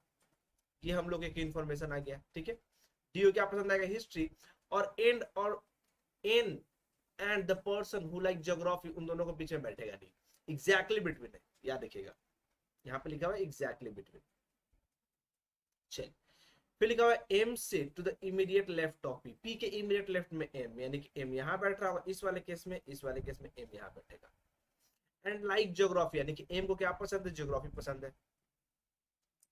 ये हम लोग एक इंफॉर्मेशन आ गया, ठीक है। D को क्या पसंद आएगा, हिस्ट्री, और N and the person who like geography, उन दोनों के बीच में बैठेगा D। एग्जैक्टली बिटवीन है, याद रखिएगा यहाँ पे लिखा हुआ है एग्जैक्टली बिटवीन। चलिए फिर लिखा हुआ है एम से to the immediate left of P, P के इमीडिएट लेफ्ट में एम, यानी कि एम यहाँ बैठ रहा होगा इस वाले केस में, इस वाले केस में एम यहाँ बैठेगा। एंड लाइक ज्योग्राफी, यानी कि एम को क्या पसंद है, ज्योग्राफी पसंद है।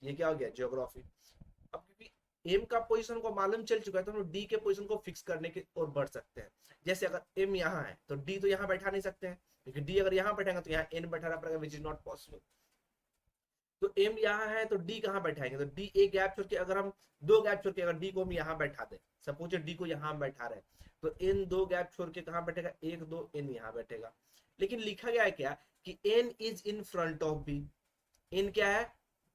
ये क्या हो गया, ज्योग्राफी। अब क्योंकि एम का पोजीशन को मालूम चल चुका है, तो हम डी के पोजीशन को फिक्स करने की ओर बढ़ सकते हैं। जैसे अगर एम यहाँ है तो डी तो यहाँ बैठा नहीं सकते हैं, क्योंकि डी अगर यहाँ बैठेगा तो यहाँ एन बैठाना पड़ेगा, विच इज नॉट पॉसिबल। तो एम यहाँ है तो डी कहाँ बैठाएंगे, तो डी एक गैप छोड़ के, अगर हम 2 गैप छोड़ के अगर डी को हम यहाँ बैठा दें, सपोज डी को यहाँ हम बैठा रहे, तो इन 2 गैप छोड़ के कहाँ बैठेगा, 1 2 एन यहाँ बैठेगा। लेकिन लिखा गया है क्या कि N is in front of B, N क्या है,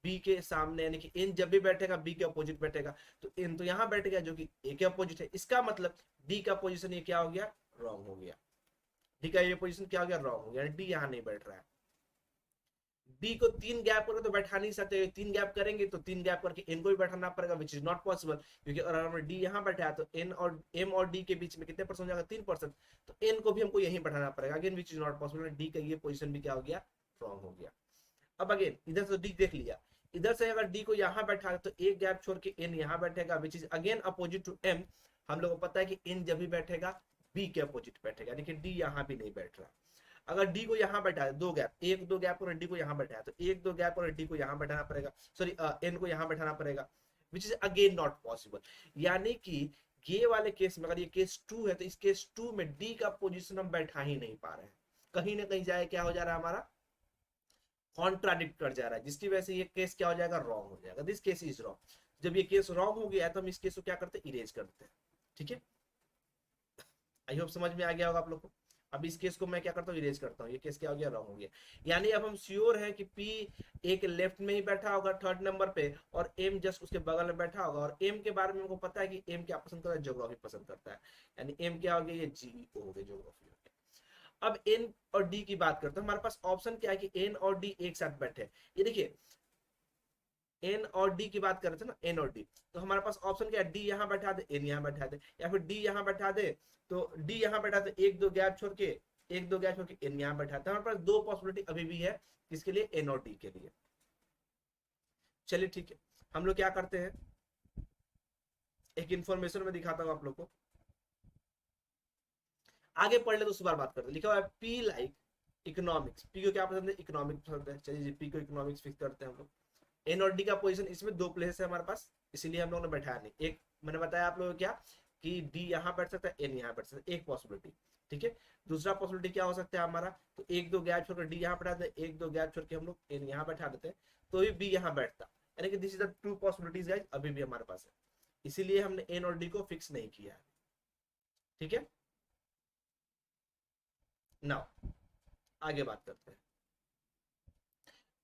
बी के सामने, यानी कि एन जब भी बैठेगा बी के अपोजिट बैठेगा, तो एन तो यहाँ बैठ गया जो कि ए के अपोजिट है। इसका मतलब डी का पोजिशन ये क्या हो गया, रॉन्ग हो गया। डी का ये पोजिशन क्या हो गया, रॉन्ग हो गया, डी यहाँ नहीं बैठ रहा है। डी को 3 गैप करो तो बैठा नहीं सकते, 3 गैप करेंगे तो 3 गैप करके एन को भी बैठाना पड़ेगा, विच इज नॉट पॉसिबल, क्योंकि अगर हमने डी यहाँ बैठा है तो एन और एम और डी के बीच में कितने परसेंट हो जाएगा, 3%, तो एन को भी हमको यहीं बैठाना पड़ेगा, again which is not possible. D का ये पोजीशन भी क्या हो गया, रॉन्ग हो गया। अब अगेन इधर से डी देख लिया, इधर से अगर डी को यहाँ बैठा तो एक गैप छोड़ के एन यहाँ बैठेगा, which is again opposite to M. हम लोग को पता है कि एन जब भी बैठेगा बी के अपोजिट बैठेगा, यानी कि डी यहाँ भी नहीं बैठ रहा। अगर डी को यहाँ बैठा है 2 गैप, 1 2 गैप और डी को यहाँ बैठा है, तो 1 2 गैप और डी को यहाँ बैठाना पड़ेगा, सॉरी एन को यहाँ बैठाना पड़ेगा, विच इज अगेन नॉट पॉसिबल। यानी कि ये वाले केस में, अगर ये केस 2 है तो इस केस 2 में डी का पोजीशन हम बैठा ही नहीं पा रहे हैं, कहीं ना कहीं जाए क्या हो जा रहा है, हमारा कॉन्ट्राडिक्ट कर जा रहा है, जिसकी वजह से ये केस क्या हो जाएगा, रॉन्ग हो जाएगा। This case is wrong. जब ये केस रॉन्ग हो गया है तो हम इस केस को क्या करते हैं, इरेज करते हैं, ठीक है। आई होप समझ में आ गया होगा आप लोग को। अब इस केस को मैं क्या करता हूँ, इरेज करता हूँ, ये केस क्या हो गया, रॉन्ग हो गया। यानी अब हम श्योर है कि पी एक लेफ्ट में ही बैठा होगा 3rd नंबर पे, और एम जस्ट उसके बगल में बैठा होगा, और एम के बारे में हमको पता है कि एम क्या पसंद करता है, ज्योग्राफी पसंद करता है, यानी एम क्या हो गया, ये जी हो गया, ज्योग्राफी हो गया। अब एन और डी की बात करते हैं, हमारे पास ऑप्शन क्या है कि एन और डी एक साथ बैठे। ये देखिए एन और डी की बात कर रहे थे ना, एन और डी, तो हमारे पास ऑप्शन क्या है, डी यहाँ बैठा दे, एन यहाँ बैठा दे, या फिर डी यहाँ बैठा दे तो डी यहाँ बैठा दे, 1 2 गैप छोड़ के, 1 2 गैप छोड़ के एन यहाँ बैठा दे। हमारे पास 2 पॉसिबिलिटी अभी भी है, किसके लिए, एन और डी के लिए। चलिए ठीक है, हम लोग क्या करते हैं, एक इंफॉर्मेशन में दिखाता हूं आप लोग को, आगे पढ़ ले तो उस बार बात करते हैं। लिखा हुआ है पी लाइक इकोनॉमिक्स, पी को क्या पसंद है, इकोनॉमिक्स पसंद है, चलिए पी को इकोनॉमिक्स फिक्स करते हैं हम लोग। एन और डी का पोजीशन इसमें दो प्लेस है हमारे पास, इसीलिए हम लोग ने बैठाया नहीं। एक मैंने बताया आप लोगों को क्या, कि डी यहाँ बैठ सकता है, एन यहाँ बैठ सकता है, एक पॉसिबिलिटी, ठीक है। दूसरा पॉसिबिलिटी क्या हो सकता है हमारा, तो एक दो गैप छोड़कर डी यहाँ बैठा देते, एक दो गैप छोड़ के हम लोग एन यहाँ बैठा देते हैं, तो भी बी यहाँ बैठता, यानी कि this is the two possibilities guys अभी भी हमारे पास है, इसीलिए हमने एन और डी को फिक्स नहीं किया है, ठीक है। नाउ आगे बात करते हैं।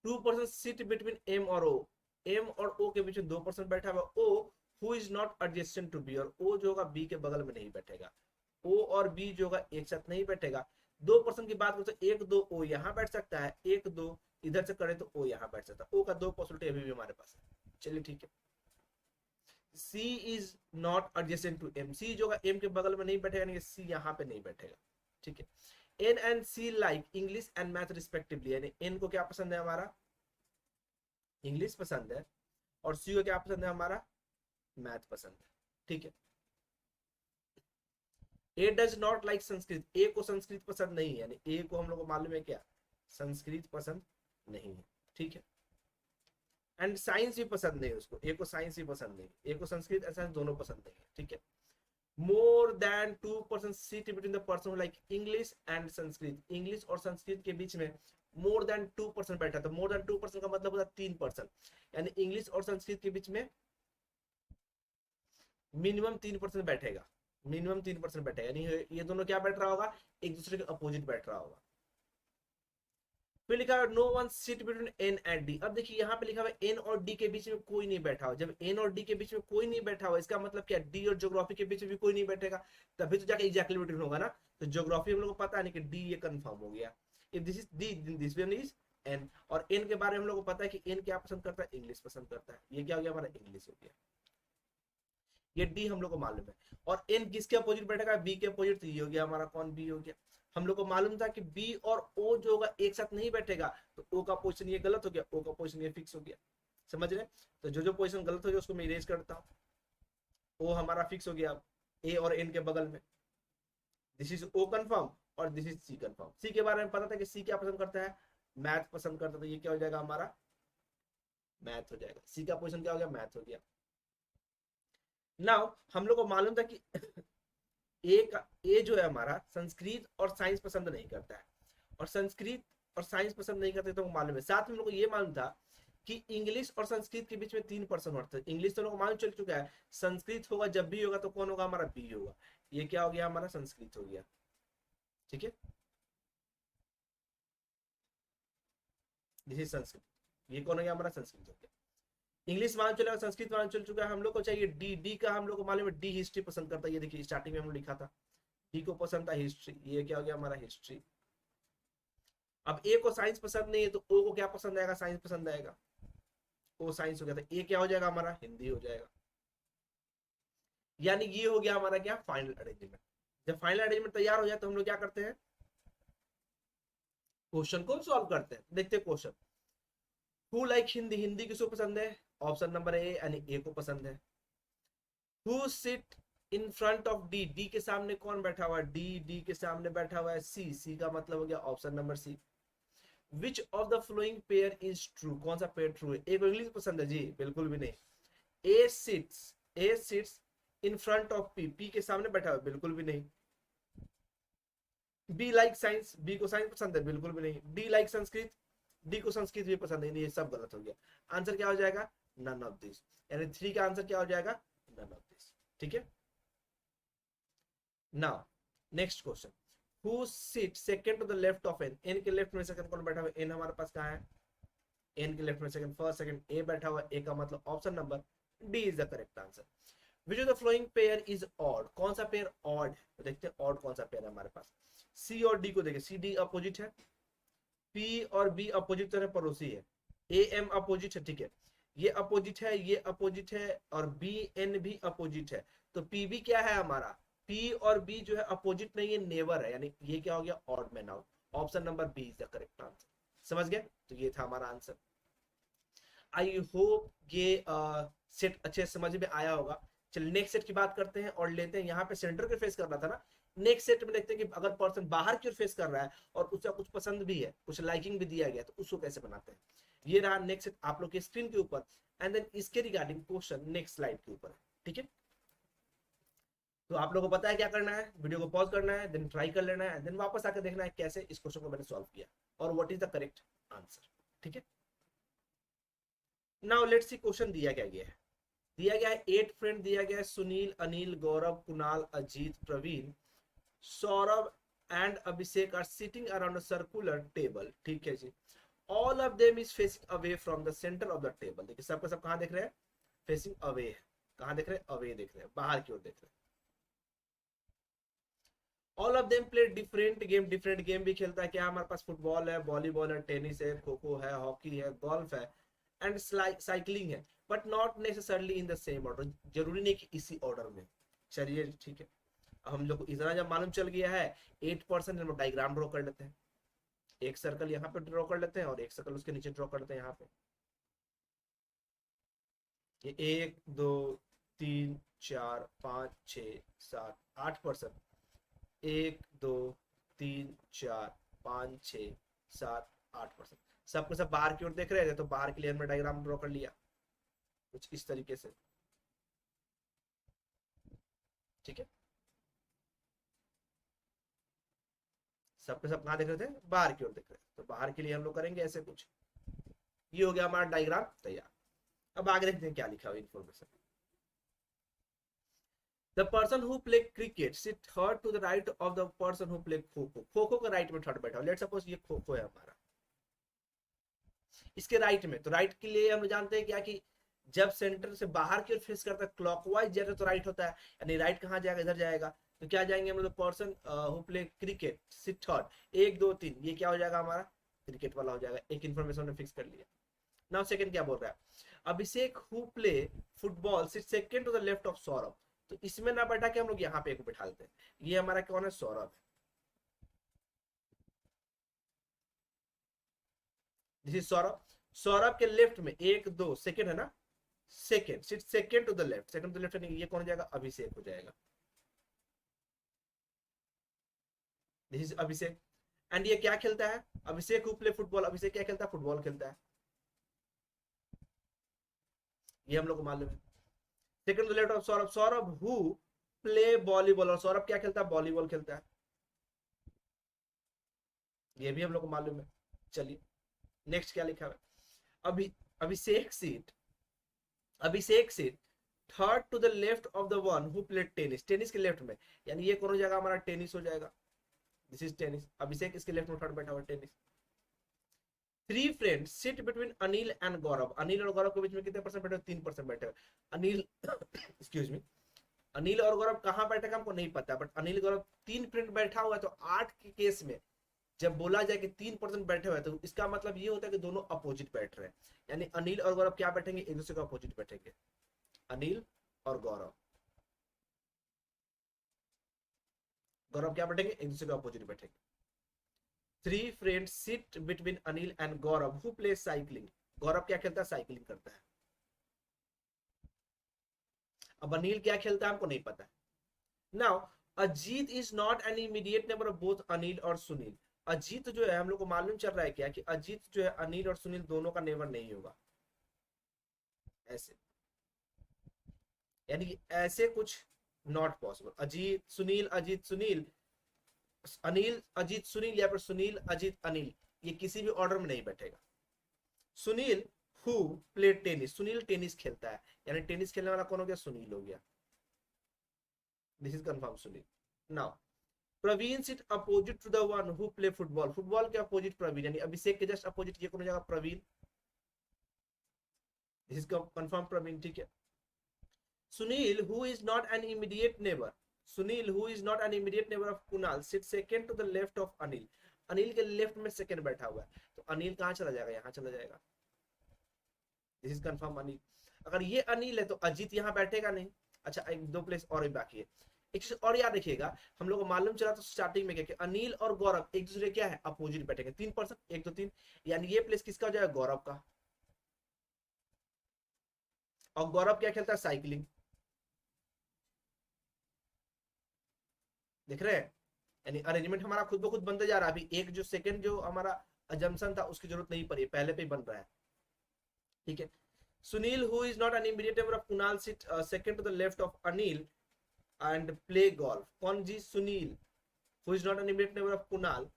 2% सिट बिटवीन एम और ओ, एम और ओ के बीच में 2% बैठा हुआ, O who is not adjacent to B, और ओ जो होगा बी के बगल में नहीं बैठेगा, ओ और बी जो होगा एक साथ नहीं बैठेगा। 2% की बात करें तो एक दो ओ यहाँ बैठ सकता है, एक दो इधर से करे तो ओ यहाँ बैठ सकता है, ओ का दो पॉसिबिलिटी अभी भी हमारे पास है, चलिए ठीक है। C is not adjacent to M, C जो होगा एम के बगल में नहीं बैठेगा, यानी सी यहाँ पे नहीं बैठेगा, ठीक है। N and C like English and math respectively, यानी एन को क्या पसंद है हमारा, इंग्लिश पसंद है, और सी को क्या पसंद है हमारा, मैथ पसंद है, ठीक है। ए डज नॉट लाइक संस्कृत, ए को संस्कृत पसंद नहीं है, यानी ए को हम लोग को मालूम है क्या, संस्कृत पसंद नहीं है, ठीक है। एंड साइंस भी पसंद नहीं है उसको, ए को साइंस भी पसंद नहीं, ए को संस्कृत और साइंस दोनों पसंद नहीं है, ठीक है। More then 2% sit between the person like English and Sanskrit, English और संस्कृत के बीच में मोर देन 2% बैठा, तो मोर देन 2% का मतलब होता है 3%, यानी इंग्लिश और संस्कृत के बीच में मिनिमम 3% बैठेगा, मिनिमम 3% बैठेगा, यानी ये दोनों क्या बैठ रहा होगा, एक दूसरे के अपोजिट बैठ रहा होगा। फिर लिखा है no one seat between N and D, अब देखिए यहाँ पे लिखा हुआ है एन और डी के बीच में कोई नहीं बैठा हो, जब एन और डी के बीच में कोई नहीं बैठा हो इसका मतलब क्या, डी और ज्योग्राफी के बीच में भी कोई नहीं बैठेगा, तभी तो जाके एग्जैक्टली बिटवीन होगा ना, तो ज्योग्राफी हम लोग को पता है नहीं कि डी, ये कंफर्म हो गया। If this is D, this one is an, और एन के बारे में हम लोग को पता है कि एन क्या पसंद करता है, इंग्लिश पसंद करता है, ये क्या हो गया हमारा, इंग्लिश हो गया, ये डी हम लोग को मालूम है। और एन किसके अपोजिट बैठेगा, बी के अपोजिट, तो ये हो गया हमारा कौन, बी हो गया। हम लोग को मालूम था कि बी और ओ जो होगा एक साथ नहीं बैठेगा, तो ओ का पोजीशन ये गलत हो गया, ओ का पोजीशन ये फिक्स हो गया, समझ रहे। तो जो जो पोजीशन गलत हो गया उसको मैं इरेज करता हूँ, ओ हमारा फिक्स हो गया ए और एन के बगल में, दिस इज ओ कंफर्म, और दिस इज सी कंफर्म। सी के बारे में पता था कि सी क्या पसंद करता है, मैथ पसंद करता है, तो ये क्या हो जाएगा हमारा, मैथ हो जाएगा, सी का पोजीशन क्या हो गया, मैथ हो गया। नाउ हम लोग को मालूम था कि ए जो है हमारा संस्कृत और साइंस पसंद नहीं करता है, और संस्कृत और साइंस पसंद नहीं करते, तो मालूम है। साथ में हम लोग को ये मालूम था कि इंग्लिश और संस्कृत के बीच में 3% होता है, इंग्लिश तो लोग मालूम चल चुका है, संस्कृत होगा जब भी होगा तो कौन होगा हमारा, बी होगा, ये क्या हो गया हमारा, संस्कृत हो गया, ठीक है। दिस इज संस्कृत, ये कौन हो गया हमारा, संस्कृत हो गया। इंग्लिश मालूम चलेगा, संस्कृत मालूम चल चुका है, हम लोग को चाहिए डी, डी का हम लोग को मालूम है डी हिस्ट्री पसंद करता है, ये देखिए स्टार्टिंग में हम लिखा था डी को पसंद था हिस्ट्री, ये क्या हो गया हमारा, हिस्ट्री। अब ए को साइंस पसंद नहीं है, तो ओ को क्या पसंद आएगा, साइंस पसंद आएगा, ओ साइंस हो गया, तो ए क्या हो जाएगा हमारा, हिंदी हो जाएगा। यानी ये हो गया हमारा क्या, फाइनल अरेंजमेंट। जब फाइनल अरेंजमेंट तैयार हो जाए तो हम लोग क्या करते हैं, क्वेश्चन को सॉल्व करते हैं। देखते हैं question, who like Hindi, Hindi किसको पसंद है, ऑप्शन नंबर ए, यानी ए को पसंद है। Who sit in front of D, D के सामने कौन बैठा हुआ है, डी, डी के सामने बैठा हुआ है सी, सी का मतलब हो गया option number C. Which of the following pair is true, कौन सा पेयर ट्रू है, ए को इंग्लिश पसंद है जी, बिल्कुल भी नहीं। A sits in front of P, P के सामने बैठा हुआ, बिल्कुल भी नहीं। बी लाइक साइंस, बी को साइंस पसंद है, बिल्कुल भी नहीं। डी लाइक संस्कृत, डी को संस्कृत भी पसंद नहीं, ये सब गलत हो गया। आंसर क्या हो जाएगा, नन ऑफ दिस, यानी 3 का आंसर क्या हो जाएगा, नन ऑफ दिस, ठीक है। Now next question, who sit second to the left of N, N के लेफ्ट में सेकंड कौन बैठा हुआ है, एन हमारे पास कहाँ है, एन के लेफ्ट में सेकंड, फर्स्ट सेकंड ए बैठा हुआ है, ए का मतलब option number D is the correct answer. Which of the following pair is odd, कौन सा पेयर ऑड है, तो देखते हैं ऑड कौन सा पेयर है हमारे पास। सी और डी को देखिए, सी डी अपोजिट है, पी और बी अपोजिट तरह पड़ोसी है, ए एम अपोजिट है, ठीक है, ये अपोजिट है, ये अपोजिट है, और बी एन भी अपोजिट है, तो पी भी क्या है हमारा, पी और बी जो है अपोजिट नहीं है, नेवर है, यानी ये क्या हो गया, odd man out, option number B is the correct answer. समझ गए, तो ये था हमारा आंसर। आई होप ये सेट अच्छे समझ में आया होगा। चलिए नेक्स्ट सेट की बात करते हैं और लेते हैं यहाँ पे सेंटर के फेस कर रहा था ना, नेक्स्ट सेट में देखते हैं कि अगर पर्सन बाहर की ओर फेस कर रहा है और उसका कुछ पसंद भी है, कुछ लाइकिंग भी दिया गया, तो उसको कैसे बनाते हैं। ये रहा नेक्स्ट सेट आप लोग के स्क्रीन के ऊपर, एंड देन इसके रिगार्डिंग क्वेश्चन नेक्स्ट स्लाइड के ऊपर, ठीक है। तो आप लोगों को पता है क्या करना है, वीडियो को पॉज करना है, देन ट्राई कर लेना है, देन वापस आकर देखना है कैसे इस क्वेश्चन को मैंने सॉल्व किया और what is the correct answer, ठीक है। नाउ लेट्स सी क्वेश्चन दिया क्या गया है। दिया गया है 8 फ्रेंड दिया गया है, Sunil, Anil, Gaurav, Kunal, Ajit, Praveen, Saurabh and Abhishek are sitting around a circular table, ठीक है जी। All of them is facing away from the centre of the table. देखिए सबका सब कहां देख रहे हैं, फेसिंग अवे है। कहां देख रहे हैं, अवे देख रहे हैं, बाहर की ओर देख रहे हैं। All of them play different game, different game भी खेलता है क्या, हमारे पास फुटबॉल है, वॉलीबॉल है, टेनिस है, खो खो है, हॉकी है, गोल्फ है एंड साइकिलिंग है, but not necessarily in the same order, जरूरी नहीं कि इसी ऑर्डर में। चलिए ठीक है, हम लोग को इतना जब मालूम चल गया है, 8% हम डायग्राम ड्रॉ कर लेते हैं। एक सर्कल यहाँ पे ड्रॉ कर लेते हैं और एक सर्कल उसके नीचे ड्रॉ कर लेते हैं यहाँ पे। ये 1 2 3 4 5 6 7 8%, 1 2 3 4 5 6 7 8%। सबको सब बाहर की ओर देख रहे थे तो बाहर के लिए हमने डायग्राम ड्रॉ कर लिया कुछ इस तरीके से, ठीक है। सबके सब कहाँ देख रहे थे, बाहर की ओर देख रहे थे, तो बाहर के लिए हम लोग करेंगे ऐसे कुछ। ये हो गया हमारा डायग्राम तैयार। अब आगे देखते हैं क्या लिखा हुआ information. The person who play cricket sit third to the right of the person who play kho-kho. Kho-kho का राइट में थर्ड बैठा हो, लेट्स सपोज ये खो-खो है हमारा, इसके राइट में, तो राइट के लिए हम जानते हैं क्या कि जब सेंटर से बाहर की ओर फेस करता है क्लॉकवाइज जाएगा तो राइट होता है, यानी राइट कहाँ जाएगा, इधर जाएगा। तो क्या जाएंगे हम लोग, person who play cricket sit third 1 2 3, ये क्या हो जाएगा हमारा, क्रिकेट वाला हो जाएगा। एक इन्फॉर्मेशन ने फिक्स कर लिया। नाउ सेकंड क्या बोल रहा है, Abhishek who play football sit second to the left of Saurabh. तो इसमें ना बैठा के हम लोग यहाँ पे एक बैठा लेते हैं, ये हमारा कौन है, सौरभ है। This is Saurabh. सौरभ के लेफ्ट में 1 2 सेकंड है ना, second sit second to the left, second to the left नहीं, ये कौन हो जाएगा, अभिषेक हो जाएगा। This is Abhishek. एंड ये क्या खेलता है, अभिषेक हु प्ले फुटबॉल, अभिषेक क्या खेलता है, फुटबॉल खेलता है, ये हम लोग को मालूम है। Second to the left of Saurabh, Saurabh who play volleyball, और सौरभ क्या खेलता है, वॉलीबॉल खेलता है, ये भी हम लोग को मालूम है। चलिए नेक्स्ट क्या लिखा है, अभी Abhishek sit, Abhishek sit third to the left of the one who played tennis, tennis के लेफ्ट में, यानी ये कौन हो जाएगा हमारा, टेनिस हो जाएगा। दिस इज टेनिस, अभिषेक इसके लेफ्ट में थर्ड बैठा हुआ tennis. Three friends sit between Anil and Gaurav, Anil और गौरव के बीच में कितने परसेंट बैठे, 3% बैठे हुए। अनिल एक्सक्यूज मी, अनिल और गौरव कहाँ बैठे हमको नहीं पता, बट अनिल गौरव 3 फ्रेंड बैठा हुआ है, तो 8 के केस में जब बोला जाए कि 3% बैठे हुए, तो इसका मतलब ये होता है कि दोनों अपोजिट बैठ रहे हैं, यानी अनिल और गौरव क्या बैठेंगे, एक दूसरे के अपोजिट बैठेंगे, अनिल और गौरव, गौरव क्या बैठेंगे, एक दूसरे के अपोजिट बैठेंगे। Three friends sit between Anil and Gaurav who play cycling, Gaurav क्या खेलता है, साइकिलिंग करता है। अब अनिल क्या खेलता है हमको नहीं पता है। Now Ajit is not an immediate neighbour of both Anil और सुनील। अजीत जो है हम लोग को मालूम चल रहा है क्या कि अजीत जो है अनिल और सुनील दोनों का नेबर नहीं होगा, ऐसे, यानी कि ऐसे कुछ नॉट पॉसिबल, अजीत सुनील, अनिल अजीत सुनील, या फिर सुनील अजीत अनिल, ये किसी भी ऑर्डर में नहीं बैठेगा। Sunil who play tennis, Sunil tennis खेलता है, यानी टेनिस खेलने वाला कौन हो गया, सुनील हो गया। This is confirm Sunil. Now Praveen sit opposite to the one who play football, football के अपोजिट प्रवीण, यानी अभिषेक के जस्ट अपोजिट ये कौन हो जाएगा, Praveen. This is confirm Praveen, ठीक है। Sunil who is not an immediate neighbour, Sunil who is not an immediate neighbour of Kunal sit second to the left of Anil, Anil के लेफ्ट में सेकंड बैठा हुआ है, तो अनिल कहां चला जाएगा, यहां चला जाएगा। This is confirm Anil. अगर ये अनिल है तो अजीत यहाँ बैठेगा नहीं। अच्छा एक दो प्लेस और भी बाकी है, एक चीज और याद रखिएगा, हम लोग को मालूम चला तो स्टार्टिंग में क्या कि अनिल और गौरव एक दूसरे क्या है, अपोजिट बैठेंगे, 3%, 1 2 3, यानी ये प्लेस किसका हो जाएगा, गौरव का। और गौरव क्या खेलता है, साइकिलिंग। देख रहे हैं, यानी अरेंजमेंट हमारा खुद ब खुद बनते जा रहा है। अभी एक जो सेकंड जो हमारा अजम्पशन था उसकी जरूरत नहीं पड़ी, पहले पे ही बन रहा है, ठीक है। Sunil who is not an immediate neighbour of Kunal sit second to the left of Anil and play golf. कौन जी? Sunil who is not an immediate neighbour of Kunal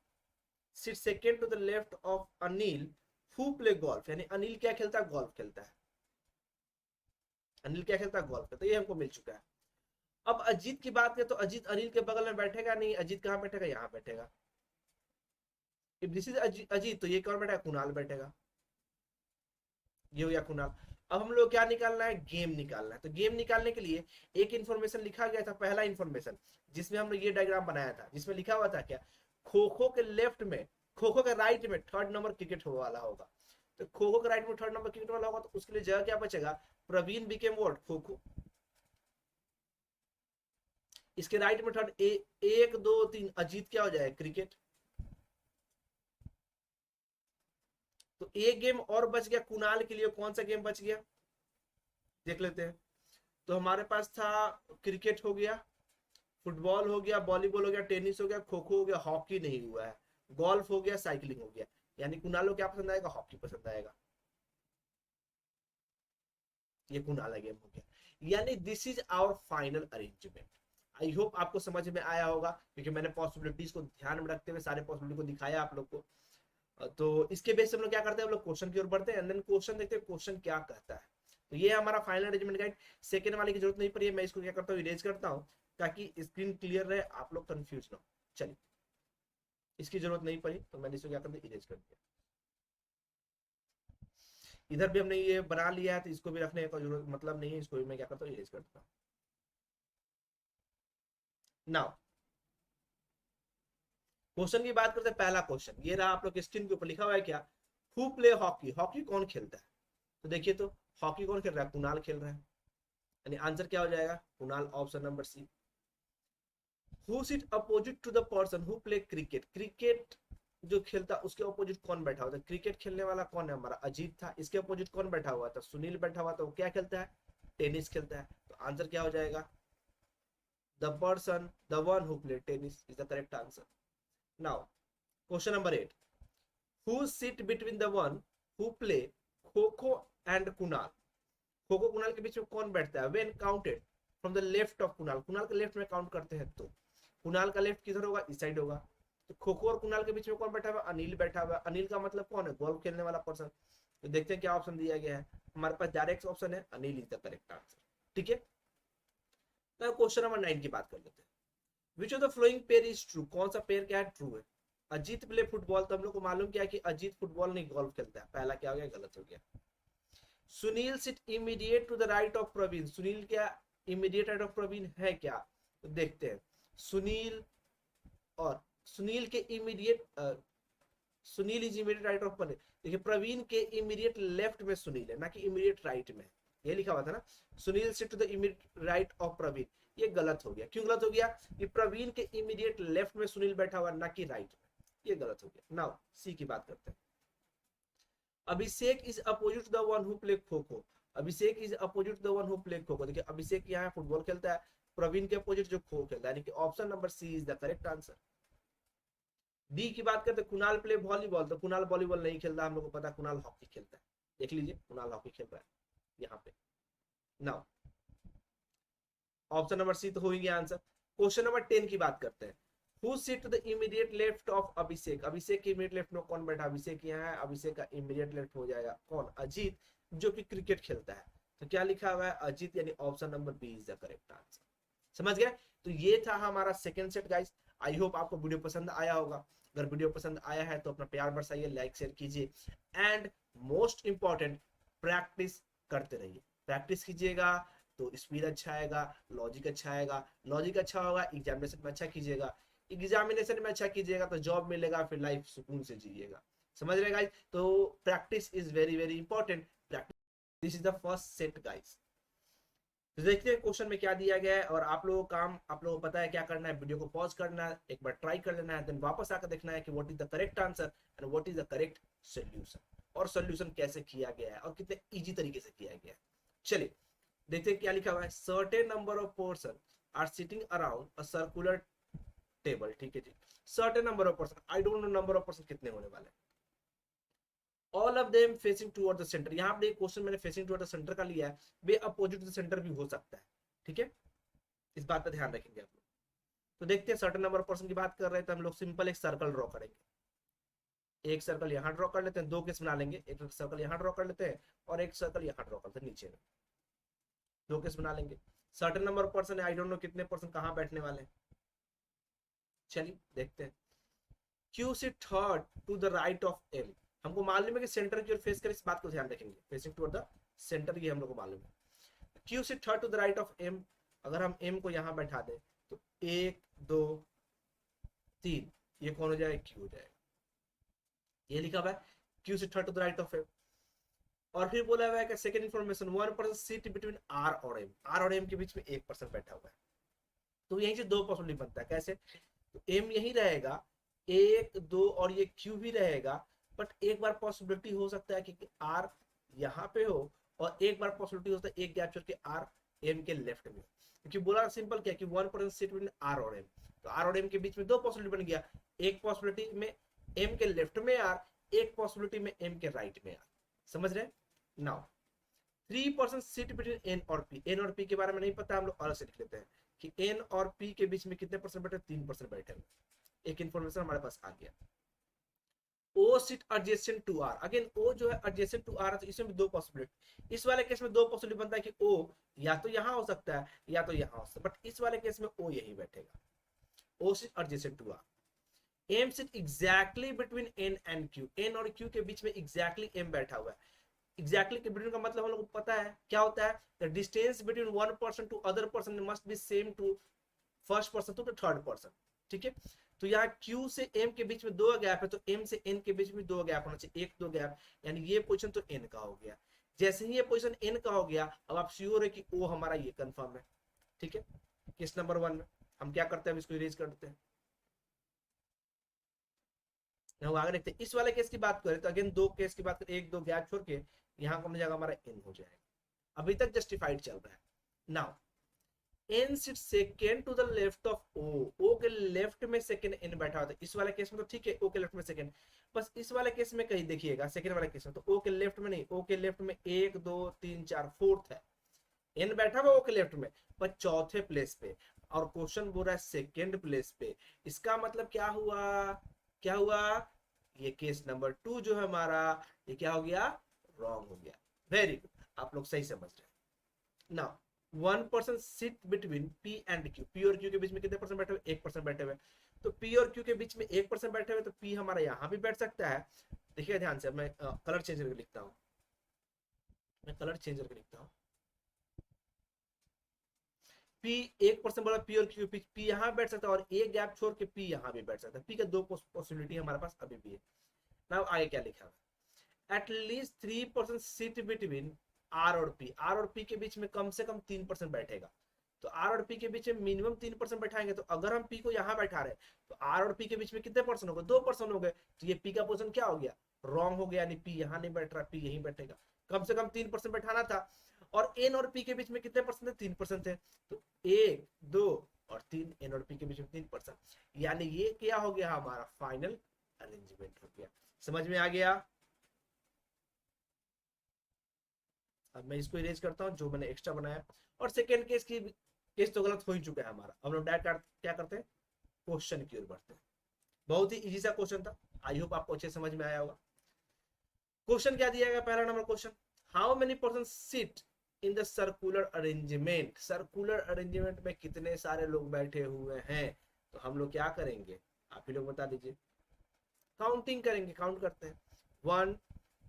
sit second to the left of Anil who play golf, यानी अनिल क्या खेलता है? गोल्फ खेलता है। अनिल क्या खेलता है? गोल्फ खेलता है। ये हमको मिल चुका है। अब अजीत की बात करें तो अजीत अनिल के बगल में बैठेगा नहीं, अजीत कहाँ बैठेगा? यहाँ बैठेगा। इफ दिस इज अजीत तो ये कौन बैठेगा? कुणाल बैठेगा। ये हो गया कुणाल। अब हम लोग क्या निकालना है? गेम निकालना है। तो गेम निकालने के लिए एक इन्फॉर्मेशन लिखा गया था, पहला इन्फॉर्मेशन जिसमें हम लोग ये डायग्राम बनाया था, जिसमें लिखा हुआ था क्या? खो खो के लेफ्ट में, खो खो के राइट में थर्ड नंबर क्रिकेट वाला होगा। तो खो खो के राइट में थर्ड नंबर क्रिकेट वाला होगा, तो उसके लिए जगह क्या बचेगा? Praveen became what? खो खो। इसके राइट में थर्ड एक दो तीन अजीत क्या हो जाएगा? क्रिकेट। तो एक गेम और बच गया कुणाल के लिए। कौन सा गेम बच गया? देख लेते हैं। तो हमारे पास था क्रिकेट हो गया, फुटबॉल हो गया, वॉलीबॉल हो गया, टेनिस हो गया, खो खो हो गया, हॉकी नहीं हुआ है, गोल्फ हो गया, साइकिलिंग हो गया। यानी कुणाल को क्या पसंद आएगा? हॉकी पसंद आएगा। ये कुणाल गेम हो गया। यानी this is our final arrangement. I hope आपको समझ में आया होगा, क्योंकि मैंने पॉसिबिलिटीज को ध्यान में रखते हुए सारे पॉसिबिलिटी को दिखाया आप लोग को। तो इसके बेस से हम लोग क्या करते हैं? हम लोग क्वेश्चन की ओर बढ़ते हैं, एंड देन क्वेश्चन देखते हैं क्वेश्चन क्या कहता है। तो ये हमारा फाइनल अरेंजमेंट गाइड। सेकंड वाले की जरूरत नहीं पड़ी है, मैं इसको क्या करता हूँ? इरेज करता हूँ ताकि स्क्रीन क्लियर रहे, आप लोग कंफ्यूज ना हो। चलिए, इसकी जरूरत नहीं पड़ी तो मैंने इसको क्या कर दिया? इरेज कर दिया। इधर भी हमने ये बना लिया है, तो इसको भी रखने का जरूरत मतलब नहीं है, इसको भी मैं क्या करता हूँ? इरेज करता हूँ। नाउ क्वेश्चन की बात करते हैं। पहला क्वेश्चन ये रहा, आप लोग स्क्रीन के ऊपर लिखा हुआ है क्या? Who play hockey? हॉकी कौन खेलता है? तो देखिए, तो हॉकी कौन खेल रहा है? कुणाल खेल रहा है। यानी आंसर क्या हो जाएगा? Kunal, option number C. Who sit opposite to the person who play cricket? Cricket जो खेलता उसके अपोजिट कौन बैठा हुआ था? क्रिकेट खेलने वाला कौन है? हमारा अजीत था। इसके अपोजिट कौन बैठा हुआ था? सुनील बैठा हुआ था। वो क्या खेलता है? टेनिस खेलता है। तो आंसर क्या हो जाएगा? The person, the one who play tennis is the correct answer. Now question number 8। Who sit between the one who play kho kho and Kunal? Kho kho Kunal के बीच में कौन बैठता है? When counted from the left of Kunal, Kunal के लेफ्ट में काउंट करते हैं तो कुणाल का लेफ्ट किधर होगा? इस साइड होगा। तो खो खो और कुणाल के बीच में कौन बैठा हुआ? अनिल बैठा हुआ। अनिल का मतलब कौन है? गोल्फ खेलने वाला पर्सन। तो देखते हैं क्या ऑप्शन दिया गया है। हमारे पास डायरेक्ट ऑप्शन है, Anil is the correct answer. ठीक है, तो क्वेश्चन नंबर 9 की बात कर लेते हैं। Which of the following pair is true? कौन सा पेयर क्या है? ट्रू है। अजीत प्ले फुटबॉल, तो हम लोग को मालूम क्या कि अजीत फुटबॉल नहीं गोल्फ खेलता है। पहला क्या हो गया? गलत हो गया। Sunil sit immediate to the right of Praveen? Sunil क्या इमीडिएट राइट ऑफ प्रवीण है क्या? तो देखते हैं। सुनील और सुनील के immediate Sunil is immediate right of Praveen. देखिए, प्रवीण के इमीडिएट लेफ्ट में सुनील है, ना कि इमीडिएट राइट में। ये लिखा हुआ था ना, Sunil sit to the immediate right of Praveen. ये गलत हो गया। क्यों गलत हो गया? कि प्रवीण के इमीडिएट लेफ्ट में सुनील बैठा हुआ, ना कि राइट में। ये गलत हो गया। नाउ सी की बात करते हैं। Abhishek is opposite the one who play kho kho? Abhishek is opposite the one who play kho kho. देखिए, अभिषेक यहाँ फुटबॉल खेलता है, प्रवीण के अपोजिट जो खो खेलता है, यानी कि option number C is the correct answer. D की बात करते हैं। Kunal play volleyball? तो कुणाल वॉलीबॉल नहीं खेलता, हम लोग को पता है कुणाल हॉकी खेलता है। देख लीजिए, कुणाल हॉकी खेल रहा है यहाँ पे। नाउ ऑप्शन नंबर सी तो हो ही गया आंसर। क्वेश्चन नंबर 10 की बात करते हैं। Who sit to the immediate left of Abhishek? Abhishek के इमीडिएट लेफ्ट में कौन बैठा? अभिषेक यहाँ है, अभिषेक का इमीडिएट लेफ्ट हो जाएगा कौन? अजीत, जो कि क्रिकेट खेलता है। तो क्या लिखा हुआ है? अजीत, यानी option number B is the correct answer. समझ गए? तो ये था हमारा second set guys. I hope आपको वीडियो पसंद आया होगा। अगर वीडियो पसंद आया है तो अपना प्यार बरसाइए, लाइक शेयर कीजिए, एंड मोस्ट इंपॉर्टेंट, प्रैक्टिस करते रहिए। प्रैक्टिस कीजिएगा तो स्पीड अच्छा आएगा, लॉजिक अच्छा आएगा, लॉजिक अच्छा होगा, एग्जामिनेशन में अच्छा कीजिएगा, एग्जामिनेशन में अच्छा कीजिएगा तो जॉब मिलेगा, फिर लाइफ सुकून से जिएगा। समझ रहे गाइस? तो practice is very very important. Practice, this is the first set guys. तो देखते हैं क्वेश्चन में क्या दिया गया है, और आप लोगों का काम, आप लोगों को पता है क्या करना है। वीडियो को पॉज करना है, एक बार ट्राई कर लेना है, देन वापस आकर देखना है कि what is the correct answer and what is the correct solution, और सॉल्यूशन कैसे किया गया है और कितने इजी तरीके से किया गया है। चलिए देखते हैं क्या लिखा हुआ है। Certain number of person are sitting around a circular table, ठीक है जी। Certain number of person, I don't know number of person कितने होने वाले हैं। All of them facing toward the centre, यहाँ पे क्वेश्चन मैंने फेसिंग टुवर्ड द सेंटर का लिया है, वे अपोजिट टू द सेंटर भी हो सकता है, ठीक है, इस बात पर ध्यान रखेंगे आप लोग। तो देखते हैं सर्टेन नंबर ऑफ पर्सन की बात कर रहे हैं तो हम लोग सिंपल एक सर्कल ड्रॉ करेंगे, एक सर्कल यहाँ ड्रॉ कर लेते हैं, दो केस बना लेंगे, एक सर्कल यहाँ ड्रॉ कर लेते हैं और एक सर्कल यहाँ ड्रॉ करते हैं नीचे में, दो केस बना लेंगे। सर्टेन नंबर ऑफ पर्सन है, आई डोंट नो कितने पर्सन कहाँ बैठने वाले हैं, चलिए देखते हैं। क्यू से third to the right of M, हमको मालूम है कि सेंटर की ओर फेस कर, इस बात को ध्यान रखेंगे, फेसिंग टुवर्ड द सेंटर, ये हम लोग को मालूम है। क्यू से third to the right of M, अगर हम एम को यहाँ बैठा दें तो एक दो तीन, ये कौन हो जाएगा, क्यू हो जाएगा, ये लिखा हुआ है क्यू से third to the right of M. और फिर बोला हुआ है कि second information, one person seat between R और एम, आर और एम के बीच में एक पर्सन बैठा हुआ है, तो यहीं से दो पॉसिबिलिटी बनता है, कैसे, तो एम यही रहेगा, एक दो और ये क्यू भी रहेगा, बट एक बार पॉसिबिलिटी हो सकता है कि आर यहाँ पे हो और एक बार पॉसिबिलिटी हो सकता है एक गैप छोड़ के आर एम के लेफ्ट में, क्योंकि बोला सिंपल क्या कि one person seat between R और एम, तो आर और एम के बीच में दो पॉसिबिलिटी बन गया, एक पॉसिबिलिटी में एम के लेफ्ट में आर, एक पॉसिबिलिटी में एम के राइट में आर, समझ रहे हैं। Now three person seat between N और पी, एन और पी के बारे में नहीं पता, हम लोग अलग से लिख लेते हैं कि एन और पी के बीच में कितने परसेंट बैठे, 3% बैठे हुए, एक इंफॉर्मेशन हमारे पास आ गया। O sit adjacent to R, again O जो है एडजेसेंट टू आर, तो इसमें भी दो पॉसिबिलिटी, इस वाले केस में दो पॉसिबिलिटी बनता है कि ओ या तो यहाँ हो सकता है या तो यहाँ हो सकता है, बट इस वाले केस में ओ यही बैठेगा, O sit adjacent to R. M sit exactly between N and Q, N और क्यू के बीच में एग्जैक्टली एम बैठा हुआ है, एग्जैक्टली के बिटवीन का मतलब हम लोग को पता है क्या होता है, the distance between one person to other person must be same to first person to the third person, ठीक है। तो यहाँ Q से M के बीच में दो गैप है, तो M से N के बीच में दो गैप होना चाहिए, एक दो गैप, यानी ये पोजीशन तो N का हो गया, जैसे ही ये पोजीशन N का हो गया, अब आप श्योर है कि O हमारा ये कंफर्म है, ठीक है। केस नंबर 1 में हम क्या करते हैं, इसको इरेज कर देते हैं, हम आगे देखते हैं। इस वाले केस की बात करें तो अगेन दो केस की बात करें, एक दो गैप छोड़ के यहाँ कौन जाएगा, हमारा N हो जाएगा, अभी तक जस्टिफाइड चल रहा है। Now N sit second to the left of O, O के लेफ्ट में सेकेंड एन बैठा होता है, इस वाले केस में तो ठीक है ओ के लेफ्ट में सेकेंड, बस इस वाले केस में कहीं देखिएगा सेकेंड वाले केस में तो ओ के लेफ्ट में नहीं, ओ के लेफ्ट में एक दो तीन चार फोर्थ है, एन बैठा हुआ ओ के लेफ्ट में पर चौथे प्लेस पे, और क्वेश्चन बोल रहा है सेकेंड प्लेस पे, इसका मतलब क्या हुआ, क्या हुआ, ये केस नंबर 2 जो है हमारा, ये क्या हो गया, रॉन्ग हो गया। वेरी गुड, आप लोग सही समझ रहे हैं। Now one person sit between P and Q, P और क्यू के बीच में कितने परसेंट बैठे हुए, 1% बैठे हुए, तो पी और क्यू के बीच में 1% बैठे हुए, तो पी हमारा यहाँ भी बैठ सकता है। देखिए ध्यान से, मैं कलर चेंज करके लिखता हूँ, मैं कलर चेंज करके लिखता हूँ, पी 1% बोला, पी और क्यू, पी यहाँ बैठ सकता है और एक गैप छोड़ के पी यहाँ भी बैठ सकता है, पी का दो पॉसिबिलिटी हमारे पास अभी भी है। नाउ आगे क्या लिखा है, at least 3% seat between R और पी, आर और पी के बीच में कम से कम 3% बैठेगा, तो आर और पी के बीच में मिनिमम 3% बैठाएंगे, तो अगर हम पी को यहाँ बैठा रहे तो आर और पी के बीच में कितने परसेंट हो गए, 2% हो गए, तो ये पी का पोजीशन क्या हो गया, रॉन्ग हो गया, यानी पी यहाँ नहीं बैठ रहा, पी यहीं बैठेगा, कम से कम 3% बैठाना था, और एन और पी के बीच में कितने परसेंट थे, 3% थे, तो 1 2 और 3, एन और पी के बीच में 3%, यानी ये क्या हो गया, हमारा फाइनल अरेंजमेंट हो गया। समझ में आ गया। अब मैं इसको इरेज करता हूँ जो मैंने एक्स्ट्रा बनाया, और सेकेंड केस की केस तो गलत हो ही चुका है हमारा, अब हम डायरेक्ट क्या करते हैं, क्वेश्चन की ओर बढ़ते हैं। बहुत ही इजी सा क्वेश्चन था, आई होप आपको अच्छे समझ में आया होगा। क्वेश्चन क्या दिया गया, पहला number question, how many person sit in the circular arrangement, circular arrangement में कितने सारे लोग बैठे हुए हैं, तो हम लोग क्या करेंगे, आप ही लोग बता दीजिए, काउंटिंग करेंगे, काउंट करते हैं, 1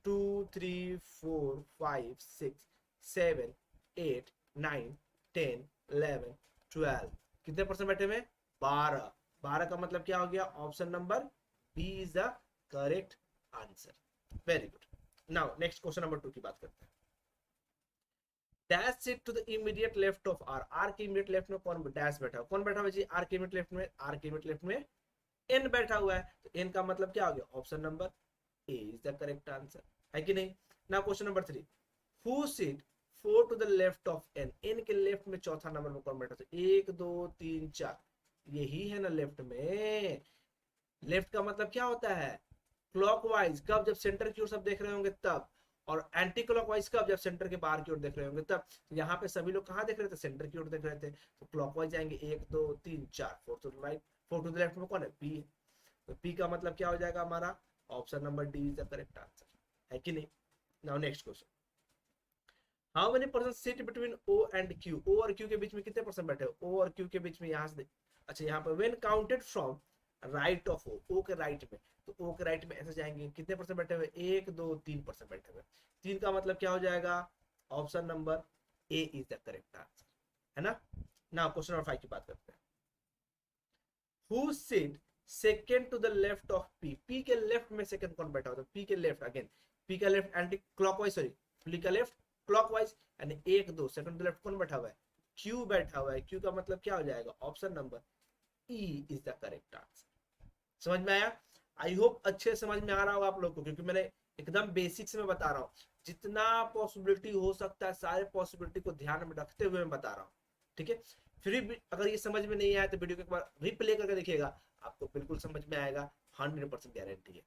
2 3 4 5 6 7 8 9 10 11 12, कितने परसेंट बैठे हुए, 12, 12 का मतलब क्या हो गया, option number B is the correct answer. Very good. Now next question number 2 की बात करते हैं, dash seat to the immediate left of R, R के इमीडिएट लेफ्ट में कौन डैश बैठा है, कौन बैठा हुआ जी, आर के इमीडिएट लेफ्ट में, आर के इमीडिएट लेफ्ट में एन बैठा हुआ है, तो एन का मतलब क्या हो गया, option number A is the correct answer, है कि नहीं। Now question number 3, who seat 4 to the left of N, N के लेफ्ट में चौथा नंबर में कौन बैठा, तो 1 2 3 4, यही है ना लेफ्ट में। लेफ्ट का मतलब क्या होता है? क्लॉकवाइज कब? जब सेंटर की ओर सब देख रहे होंगे तब। और एंटी क्लॉकवाइज कब? जब सेंटर के बाहर की ओर देख रहे होंगे तब। तो यहाँ पे सभी लोग कहाँ देख रहे थे? सेंटर की ओर देख रहे थे। तो क्लॉकवाइज जाएंगे 1 2 3 4, 4 to right, 4 to the left में कौन है? पी है। तो पी का मतलब क्या हो जाएगा हमारा? Option number D is the correct answer, है कि नहीं? Now next question, how many person sit between O and Q? O और क्यू के बीच में कितने पर्सन बैठे हो? ओ और क्यू के बीच में यहाँ से, अच्छा यहाँ पर when counted from right of O के राइट में, तो ओ के राइट में ऐसे जाएंगे, कितने परसेंट बैठे हुए? 1 2 3 परसेंट बैठे हुए। 3 का मतलब क्या हो जाएगा? Option number A is the correct answer, है ना? ना क्वेश्चन नंबर 5 की बात करते हैं। Who sit second to the left of P? P के लेफ्ट में सेकेंड कौन बैठा होता है? पी के लेफ्ट, अगेन पी का left anticlockwise, sorry P का लेफ्ट क्लॉकवाइज, यानी 1 2 सेकंड टू लेफ्ट कौन बैठा हुआ है? क्यू बैठा हुआ है। क्यू का मतलब क्या हो जाएगा? Option number E is the correct answer. समझ में आया? आई होप अच्छे समझ में आ रहा होगा आप लोग को, क्योंकि मैंने एकदम बेसिक से मैं बता रहा हूँ। जितना पॉसिबिलिटी हो सकता है सारे पॉसिबिलिटी को ध्यान में रखते हुए मैं बता रहा हूँ, ठीक है? फिर भी अगर ये समझ में नहीं आया तो वीडियो को एक बार रिप्ले करके देखिएगा, आपको बिल्कुल समझ में आएगा, 100% गारंटी है,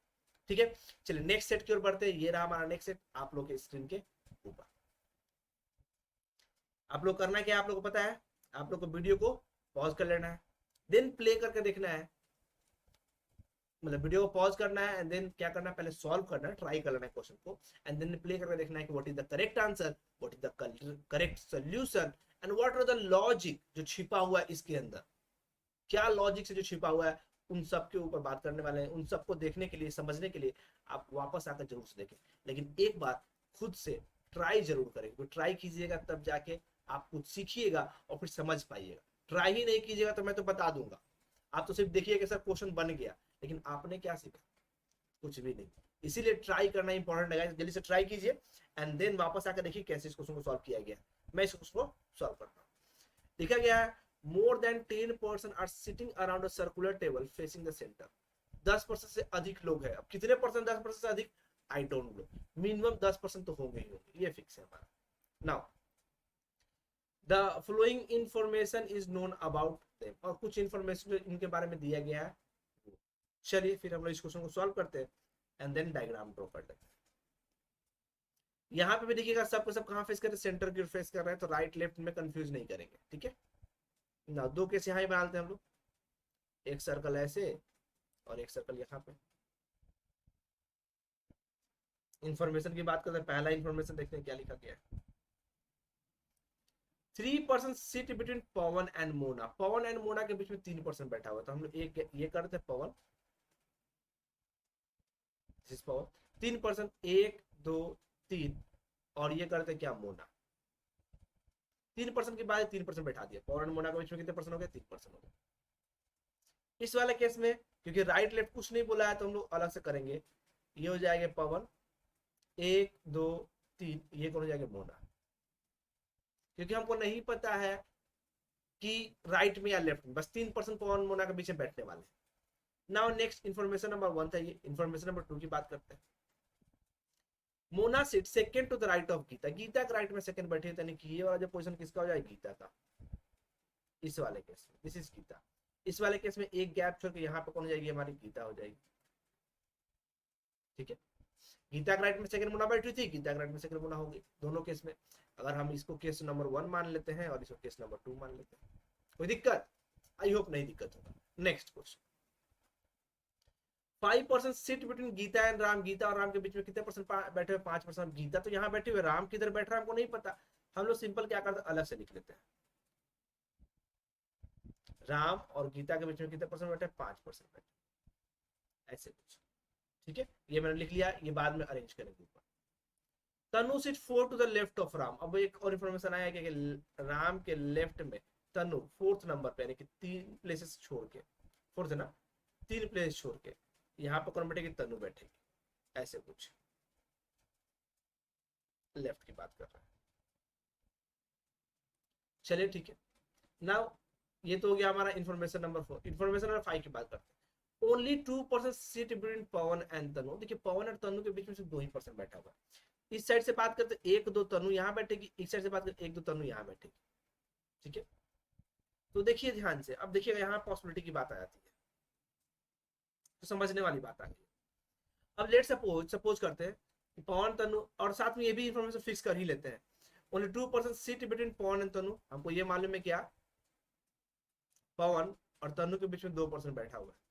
ठीक है? चलिए नेक्स्ट सेट की ओर बढ़ते हैं। ये रहा हमारा नेक्स्ट सेट आप लोग के स्क्रीन के ऊपर। आप लोग करना क्या है, आप लोग को पता है? आप लोग को वीडियो को पॉज कर लेना है, देन प्ले करके देखना है, मतलब वीडियो को पॉज करना है एंड देन क्या करना है? पहले सॉल्व करना है, ट्राई कर लेना है क्वेश्चन को, एंड देन प्ले करके देखना है कि what is the correct answer, what is the correct solution, and what are the logic जो छिपा हुआ है इसके अंदर। क्या लॉजिक से जो छिपा हुआ है, उन सब के ऊपर बात करने वाले हैं। उन सबको देखने के लिए, समझने के लिए आप वापस आकर जरूर से देखें, लेकिन एक बार खुद से ट्राई जरूर करें। तो ट्राई कीजिएगा तब जाके आप कुछ सीखिएगा और फिर समझ पाइएगा। ट्राई ही नहीं कीजिएगा तो मैं तो बता दूंगा, आप तो सिर्फ देखिए कि सर क्वेश्चन बन गया, लेकिन आपने क्या सीखा? कुछ भी नहीं। इसीलिए ट्राई करना इंपॉर्टेंट है, जल्दी से ट्राई कीजिए एंड देन वापस आकर देखिए कैसे इस क्वेश्चन को सॉल्व किया गया। मैं इस क्वेश्चन को सॉल्व करता हूँ। देखा गया है, more than 10% are sitting around a circular table facing the centre. 10% से अधिक लोग हैं। अब कितने परसेंट 10% से अधिक? आई डोंट नो, मिनिमम 10% तो होंगे ही होंगे, ये फिक्स है हमारा। Now the following information is known about them, और कुछ इंफॉर्मेशन जो इनके बारे में दिया गया है। चलिए फिर हम लोग इस क्वेश्चन को सॉल्व करते हैं एंड देन डायग्राम ड्रॉ कर लेते हैं। यहाँ पे भी देखिएगा सबको सब कहाँ फेस कर रहे हैं? सेंटर की ओर फेस कर रहे हैं, तो राइट लेफ्ट में कंफ्यूज नहीं करेंगे, ठीक है ना? 2 केस यहाँ ही बनाते हैं हम लोग, एक सर्कल ऐसे और एक सर्कल यहाँ पे। इंफॉर्मेशन की बात करते हैं, पहला इंफॉर्मेशन देखते हैं क्या लिखा गया है। 3% seat between Pawan and Mona. Pawan and Mona के बीच में 3% बैठा हुआ, तो हम लोग एक ये करते हैं पवन, पवन 3%, 1 2 3, और ये करते क्या? मोना। 3% के बाद 3% बैठा दिया, पवन एंड मोना के बीच में कितने परसेंट हो गए? 3% हो गए। इस वाले केस में क्योंकि राइट लेफ्ट कुछ नहीं बोला है तो हम लोग अलग से करेंगे। ये हो जाएगा पवन 1 2 3, ये कौन हो जाएगा? मोना, क्योंकि हमको नहीं पता है कि राइट में या लेफ्ट में, बस 3% पवन मोना के बीच में बैठने वाले। नाउ नेक्स्ट इन्फॉर्मेशन नंबर 1 था, ये इन्फॉर्मेशन नंबर 2 की बात करते हैं। Mona sit second to the right of Gita. Gita के राइट में सेकंड बैठे, यानी कि ये वाला जो पोजीशन किसका हो जाएगा? गीता का। इस वाले केस में दिस इज गीता। इस वाले केस में एक गैप छोड़ के यहाँ पे कौन हो जाएगी? हमारी गीता हो जाएगी, ठीक है? गीता के राइट में सेकंड मोना बैठी थी, गीता के राइट में सेकंड मोना होगी दोनों केस में। अगर हम इसको केस नंबर 1 मान लेते हैं और इसको केस नंबर 2 मान लेते हैं, कोई दिक्कत? आई होप नहीं दिक्कत होगा। Next question, 5% seat between Gita and Ram. Gita और राम के बीच में कितने परसेंट बैठे हुए? 5%। गीता तो यहाँ बैठे हुए, राम किधर बैठ रहा है हमको नहीं पता। हम लोग सिंपल क्या करते हैं, अलग से लिख लेते हैं। राम और गीता के बीच में कितने परसेंट बैठे? 5% बैठे, ऐसे कुछ, ठीक है? ये मैंने लिख लिया, ये बाद में अरेंज करेंगे ऊपर। Tanu sit 4 to the left of Ram. अब एक और इन्फॉर्मेशन आया कि राम के लेफ्ट में तनु 4th नंबर पे, यानी कि 3 प्लेसेस छोड़ के, 4th है ना, 3 प्लेस छोड़ के यहाँ पे कौन बैठेगी? तनु बैठेगी, ऐसे कुछ। लेफ्ट की बात कर रहा है, चलिए ठीक है। नाउ ये तो हो गया हमारा इन्फॉर्मेशन नंबर 4। इन्फॉर्मेशन नंबर 5 की बात करते हैं। Only 2% sit between Pawan and Tanu. देखिए पवन और तनु के बीच में सिर्फ 2 ही परसेंट बैठा हुआ है। इस साइड से बात करते 1 2 तनु यहाँ बैठेगी, इस साइड से बात करते 1 2 तनु यहाँ बैठेगी, ठीक है? तो देखिए ध्यान से, अब देखिएगा यहाँ पॉसिबिलिटी की बात आ जाती है, तो समझने वाली बात आ गई। अब लेट सपोज सपोज करते हैं कि पवन तनु, और साथ में ये भी इंफॉर्मेशन फिक्स कर ही लेते हैं, only 2% sit between Pawan and Tanu. हमको ये मालूम है क्या, पवन और तनु के बीच में 2% बैठा हुआ है।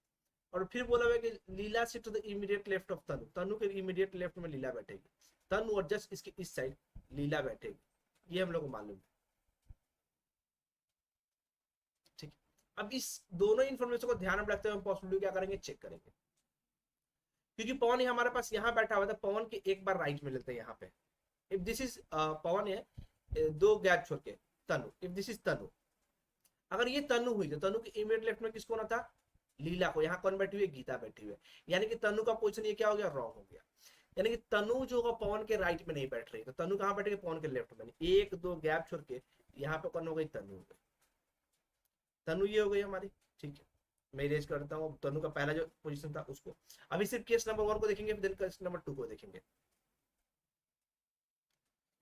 और फिर बोला हुआ है कि Leela sit to the immediate left of Tanu, Tanu के इमीडिएट लेफ्ट में लीला बैठेगी, तनु और जस्ट इसके इस साइड लीला बैठेगी, ये हम लोग को मालूम है। ठीक है, अब इस दोनों इन्फॉर्मेशन को ध्यान में रखते हुए हम पॉसिबिलिटी क्या करेंगे, चेक करेंगे। क्योंकि पवन ही हमारे पास यहाँ बैठा हुआ था, पवन के एक बार राइट में लेते हैं यहाँ पे। इफ दिस इज पवन है, दो गैप छोड़ के तनु, इफ दिस इज तनु, अगर ये तनु हुई तो तनु के इमीडिएट लेफ्ट में किसको ना था, लीला को। यहाँ कौन बैठी हुई है, गीता बैठी हुई है, यानी कि तनु का पोजीशन ये क्या हो गया, रॉन्ग हो गया। यानी कि तनु जो होगा पवन के राइट में नहीं बैठ रही, तो तनु कहाँ बैठेगी, पवन के लेफ्ट में। एक दो गैप छोड़ के यहाँ पे कौन हो गई, तनु हो गई, तनु ये हो गई हमारी। ठीक है, मैं इरेज करता हूँ तनु का पहला जो पोजीशन था उसको। अभी सिर्फ केस नंबर 1 को देखेंगे, फिर केस नंबर 2 को देखेंगे।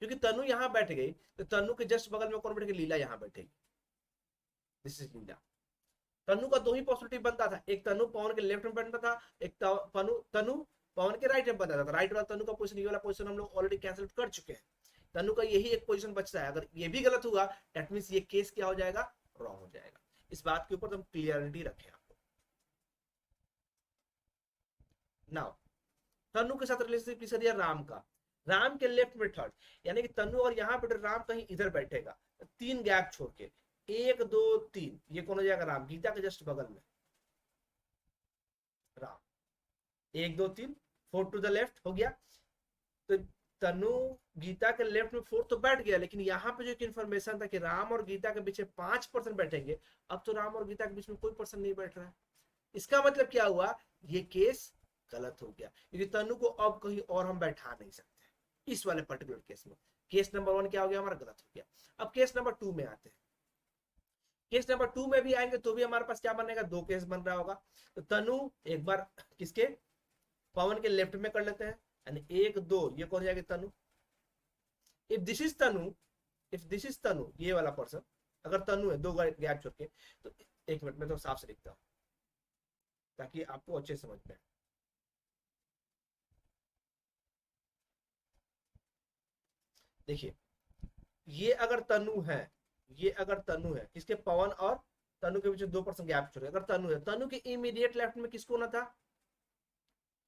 क्योंकि तनु यहाँ बैठ गई, तो तनु के जस्ट बगल में कौन बैठेगी, लीला यहाँ बैठेगी, दिस इज लीला। तनु का दो ही पॉसिबिलिटी बनता था, एक तनु पवन के लेफ्ट में बनता था, एक तनु पवन के राइट में बनता था। राइट वाला तनु का पोजीशन, ये वाला पोजीशन हम लोग ऑलरेडी कैंसिल कर चुके हैं। तनु का यही एक पोजीशन बचता है, अगर ये भी गलत हुआ दैट मींस ये केस क्या हो जाएगा, रॉन्ग हो जाएगा। इस बात के ऊपर हम क्लियरिटी रखें आपको। नाउ तनु के साथ रिलेशनशिप किस दिया, राम का, राम के लेफ्ट में थर्ड, यानी कि तनु और यहाँ पे राम कहीं इधर बैठेगा, तीन गैप छोड़ के, एक दो तीन, ये कौन हो जाएगा, राम, गीता के जस्ट बगल में राम, एक दो तीन, 4 टू द लेफ्ट हो गया। तो तनु गीता के लेफ्ट में 4 तो बैठ गया, लेकिन यहाँ पे जो एक इन्फॉर्मेशन था कि राम और गीता के बीच 5% बैठेंगे, अब तो राम और गीता के बीच में कोई पर्सन नहीं बैठ रहा है। इसका मतलब क्या हुआ, ये केस गलत हो गया, क्योंकि तनु को अब कहीं और हम बैठा नहीं सकते इस वाले पर्टिकुलर केस में। केस नंबर 1 क्या हो गया, हमारा गलत हो गया। अब केस नंबर 2 में आते हैं। केस नंबर 2 में भी आएंगे तो भी हमारे पास क्या बनेगा, दो केस बन रहा होगा। तो तनु एक बार किसके, पवन के लेफ्ट में कर लेते हैं, यानी एक दो, ये कौन जाएगी, Tanu. If this is Tanu, if this is Tanu, ये वाला पर्सन अगर तनु है, दो गैप छोड़ के, तो एक मिनट में तो साफ से लिखता हूं ताकि आपको अच्छे समझ में। देखिए, ये अगर तनु है, ये अगर तनु है, किसके, पवन और तनु के बीच 2% गैप छोड़, अगर तनु है, तनु के इमीडिएट लेफ्ट में किसको होना था,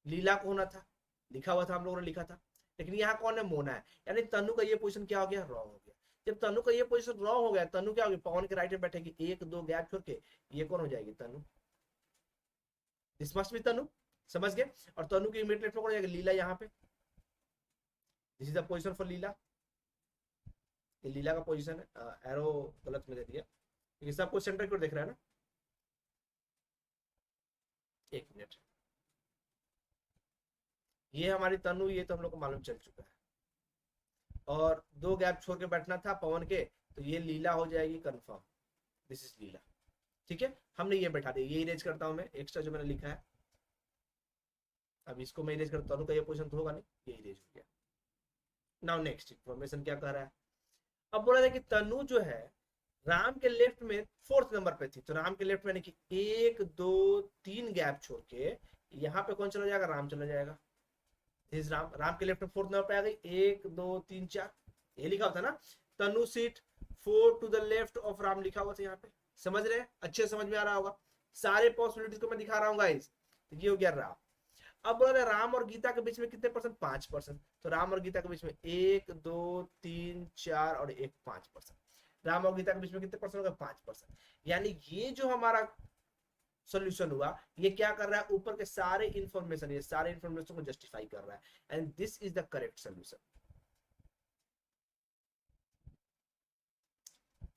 लीला को होना था, लिखा हुआ था, हम लोगों ने लिखा था। लेकिन यहाँ कौन है, मोना है, यानी तनु का ये पोजीशन क्या हो गया, रॉन्ग हो गया। जब तनु का ये पोजीशन रॉन्ग हो गया, तनु क्या होगी, पवन के राइट में बैठेगी, एक दो गैप छोड़ के, ये कौन हो जाएगी, तनु, दिस मस्ट बी तनु, समझ गए। और तनु की इमीडिएट लेफ्ट में कौन हो जाएगी, लीला, यहाँ पे this is the position for Leela. ये लीला का पोजीशन है, एरो गलत में दे दिया क्योंकि सबको सेंटर क्यों देख रहा है ना, एक मिनट। ये हमारी तनु, ये तो हम लोग को मालूम चल चुका है, और दो गैप छोड़ के बैठना था पवन के, तो ये लीला हो जाएगी कंफर्म, दिस इज लीला। ठीक है, हमने ये बैठा दिया, ये इरेज करता हूं मैं, एक्स्ट्रा जो मैंने लिखा है। अब इसको मैं इरेज करता हूं, तनु का ये पोजीशन तो होगा नहीं, ये इरेज हो गया। नाउ नेक्स्ट इन्फॉर्मेशन क्या कह रहा है, अब बोला था कि तनु जो है राम के लेफ्ट में 4th नंबर पे थी, तो राम के लेफ्ट में यानी कि एक दो तीन गैप छोड़ के यहाँ पे कौन चला जाएगा, राम चला जाएगा, इस राम, राम के लेफ्ट में 4th नंबर पे आ गई, एक दो तीन चार, ये लिखा होता ना, Tanu sit 4 to the left of Ram लिखा हुआ था यहाँ पे, समझ रहे हैं, अच्छे समझ में आ रहा होगा, सारे पॉसिबिलिटीज को मैं दिखा रहा हूँ गाइस। तो ये हो गया राम। अब बोला राम और गीता के बीच में कितने परसेंट, 5%, तो राम और गीता के बीच में एक दो तीन चार और एक 5%, राम और गीता के बीच में कितने परसेंट होगा, 5%। यानी ये जो हमारा सोल्यूशन हुआ, ये क्या कर रहा है, ऊपर के सारे इंफॉर्मेशन, ये सारे इंफॉर्मेशन को जस्टिफाई कर रहा है, and this is the correct solution.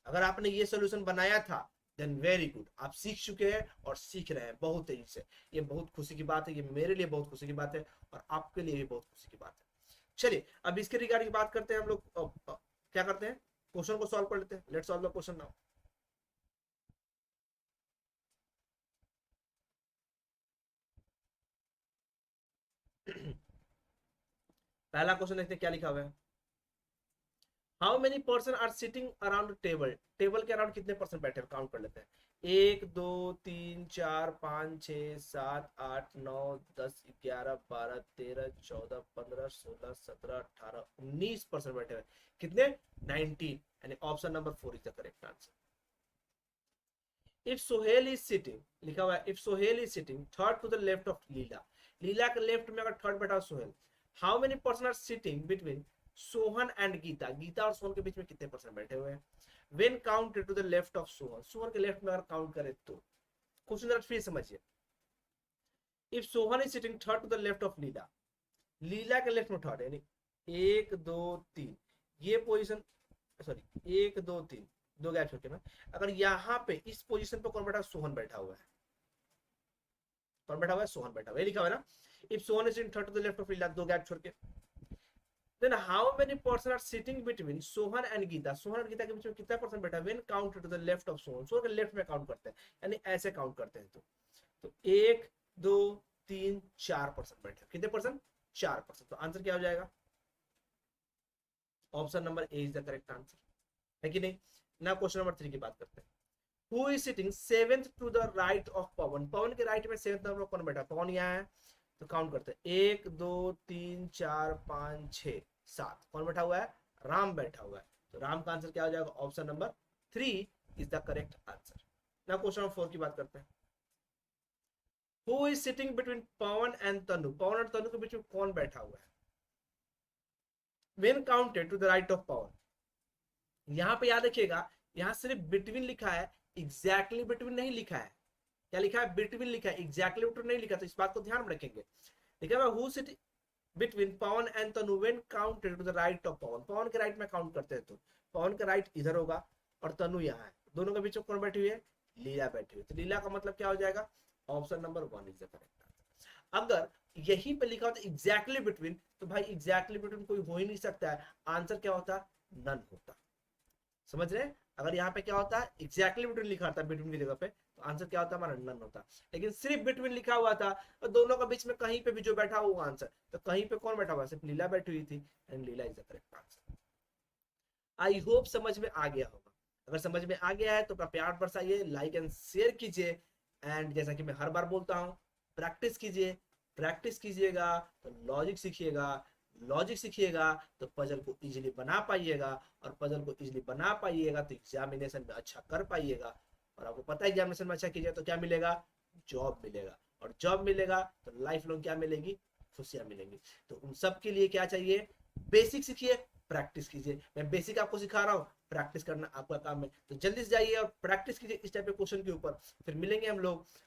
अगर आपने ये सोल्यूशन बनाया था देन वेरी गुड, आप सीख चुके हैं और सीख रहे हैं बहुत तेजी से, ये बहुत खुशी की बात है, ये मेरे लिए बहुत खुशी की बात है और आपके लिए भी बहुत खुशी की बात है। चलिए अब इसके रिगार्डिंग बात करते हैं हम लोग, क्या करते हैं, क्वेश्चन को सॉल्व कर लेते हैं, let's solve the question now. पहला क्वेश्चन देखते हैं क्या लिखा हुआ है, how many person are sitting around table, table के अराउंड कितने पर्सन बैठे हैं, काउंट कर लेते हैं। 1 2 3 4 5 6 7 8 9 10 11 12 13 14 15 16 17 18 19 पर्सन बैठे हुए, कितने, 19, यानी option number 4 is the correct answer. If Sohail is sitting, लिखा हुआ है if Sohail is sitting third to the left of Leela, Leela के लेफ्ट में अगर थर्ड बैठा हो Sohail, how many person are sitting between Sohan and Geeta, Geeta और सोहन के बीच में कितने पर्सन बैठे हुए हैं। When counted to the left of Sohan, Sohan के लेफ्ट में अगर काउंट करें तो, क्वेश्चन जरा फिर समझिए। If Sohan is sitting third to the left of Leela, Leela के लेफ्ट में थर्ड, यानी 1 2 3 ये पोजीशन, सॉरी 1 2 3 दो गैप छोड़ के ना, अगर यहाँ पे इस पोजीशन पे कौन बैठा, सोहन बैठा हुआ है, कौन बैठा हुआ है, सोहन बैठा हुआ है, लिखा हुआ है ना। If Sohan is sitting third to the left of Leela, दो गैप छोड़ के, then how many person are sitting between Sohan and Gita, Sohan और गीता के बीच में कितना पर्सन बैठा है, when counted to the left of Sohan, Sohan के लेफ्ट में काउंट करते हैं, यानी ऐसे काउंट करते हैं तो 1 2 3 4 पर्सन बैठे, कितने पर्सन, 4 पर्सन, तो आंसर क्या हो जाएगा, option number A is the correct answer, है कि नहीं। ना क्वेश्चन नंबर 3 की बात करते हैं। Who is sitting seventh to the right of Pawan, Pawan के राइट में सेवेंथ नंबर कौन बैठा, पवन यहाँ है, तो काउंट करते हैं 1 2 3 4 5 6 7, कौन बैठा हुआ है, राम बैठा हुआ है, तो राम का आंसर क्या हो जाएगा, option number 3 is the correct answer. ना क्वेश्चन नंबर 4 की बात करते हैं। Who is sitting between Pawan and Tanu, Pawan और तनु के बीच में कौन बैठा हुआ है, when counted to the right of Pawan, यहाँ पे याद रखिएगा, यहाँ सिर्फ बिटवीन लिखा है, एग्जैक्टली बिटवीन नहीं लिखा है, क्या लिखा है, बिटवीन लिखा है, एग्जैक्टली बिटवीन नहीं लिखा, तो इस बात को ध्यान में रखेंगे। लिखा है who sit between Pawan and Tanu when counted to the right of Pawan, Pawan के राइट में काउंट करते हैं तो पवन का राइट इधर होगा और तनु यहाँ है, दोनों के बीच में कौन बैठी हुई है, लीला बैठी हुई, तो लीला का मतलब क्या हो जाएगा, option number 1 is the correct answer. अगर यहीं पे लिखा होता एग्जैक्टली बिटवीन, तो भाई एग्जैक्टली बिटवीन कोई हो ही नहीं सकता है, आंसर क्या होता, नन होता, समझ रहे हैं। अगर यहाँ पे क्या होता है एग्जैक्टली बिटवीन लिखा होता बिटवीन की जगह पे, तो आंसर क्या होता हमारा, नन होता, लेकिन सिर्फ बिटवीन लिखा हुआ था और दोनों के बीच में कहीं पे भी जो बैठा हुआ आंसर, तो कहीं पे कौन बैठा हुआ, सिर्फ लीला बैठी हुई थी, and Leela is the correct answer. I hope समझ में आ गया होगा, अगर समझ में आ गया है तो अपना प्यार बरसाइए, लाइक एंड शेयर कीजिए, एंड जैसा कि मैं हर बार बोलता हूँ, प्रैक्टिस कीजिए, प्रैक्टिस कीजिएगा तो लॉजिक सीखिएगा, लॉजिक सीखिएगा तो पजल को इजीली बना पाइएगा, और पजल को इजीली बना पाइएगा तो एग्जामिनेशन में अच्छा कर पाइएगा, और आपको पता है एग्जामिनेशन में अच्छा कीजिए तो क्या मिलेगा, जॉब मिलेगा, और जॉब मिलेगा तो लाइफ लॉन्ग क्या मिलेगी, खुशियां मिलेंगी। तो उन सब के लिए क्या चाहिए, बेसिक सीखिए, प्रैक्टिस कीजिए, मैं बेसिक आपको सिखा रहा हूँ, प्रैक्टिस करना आपका काम है, तो जल्दी से जाइए और प्रैक्टिस कीजिए इस टाइप के क्वेश्चन के ऊपर। फिर मिलेंगे हम लोग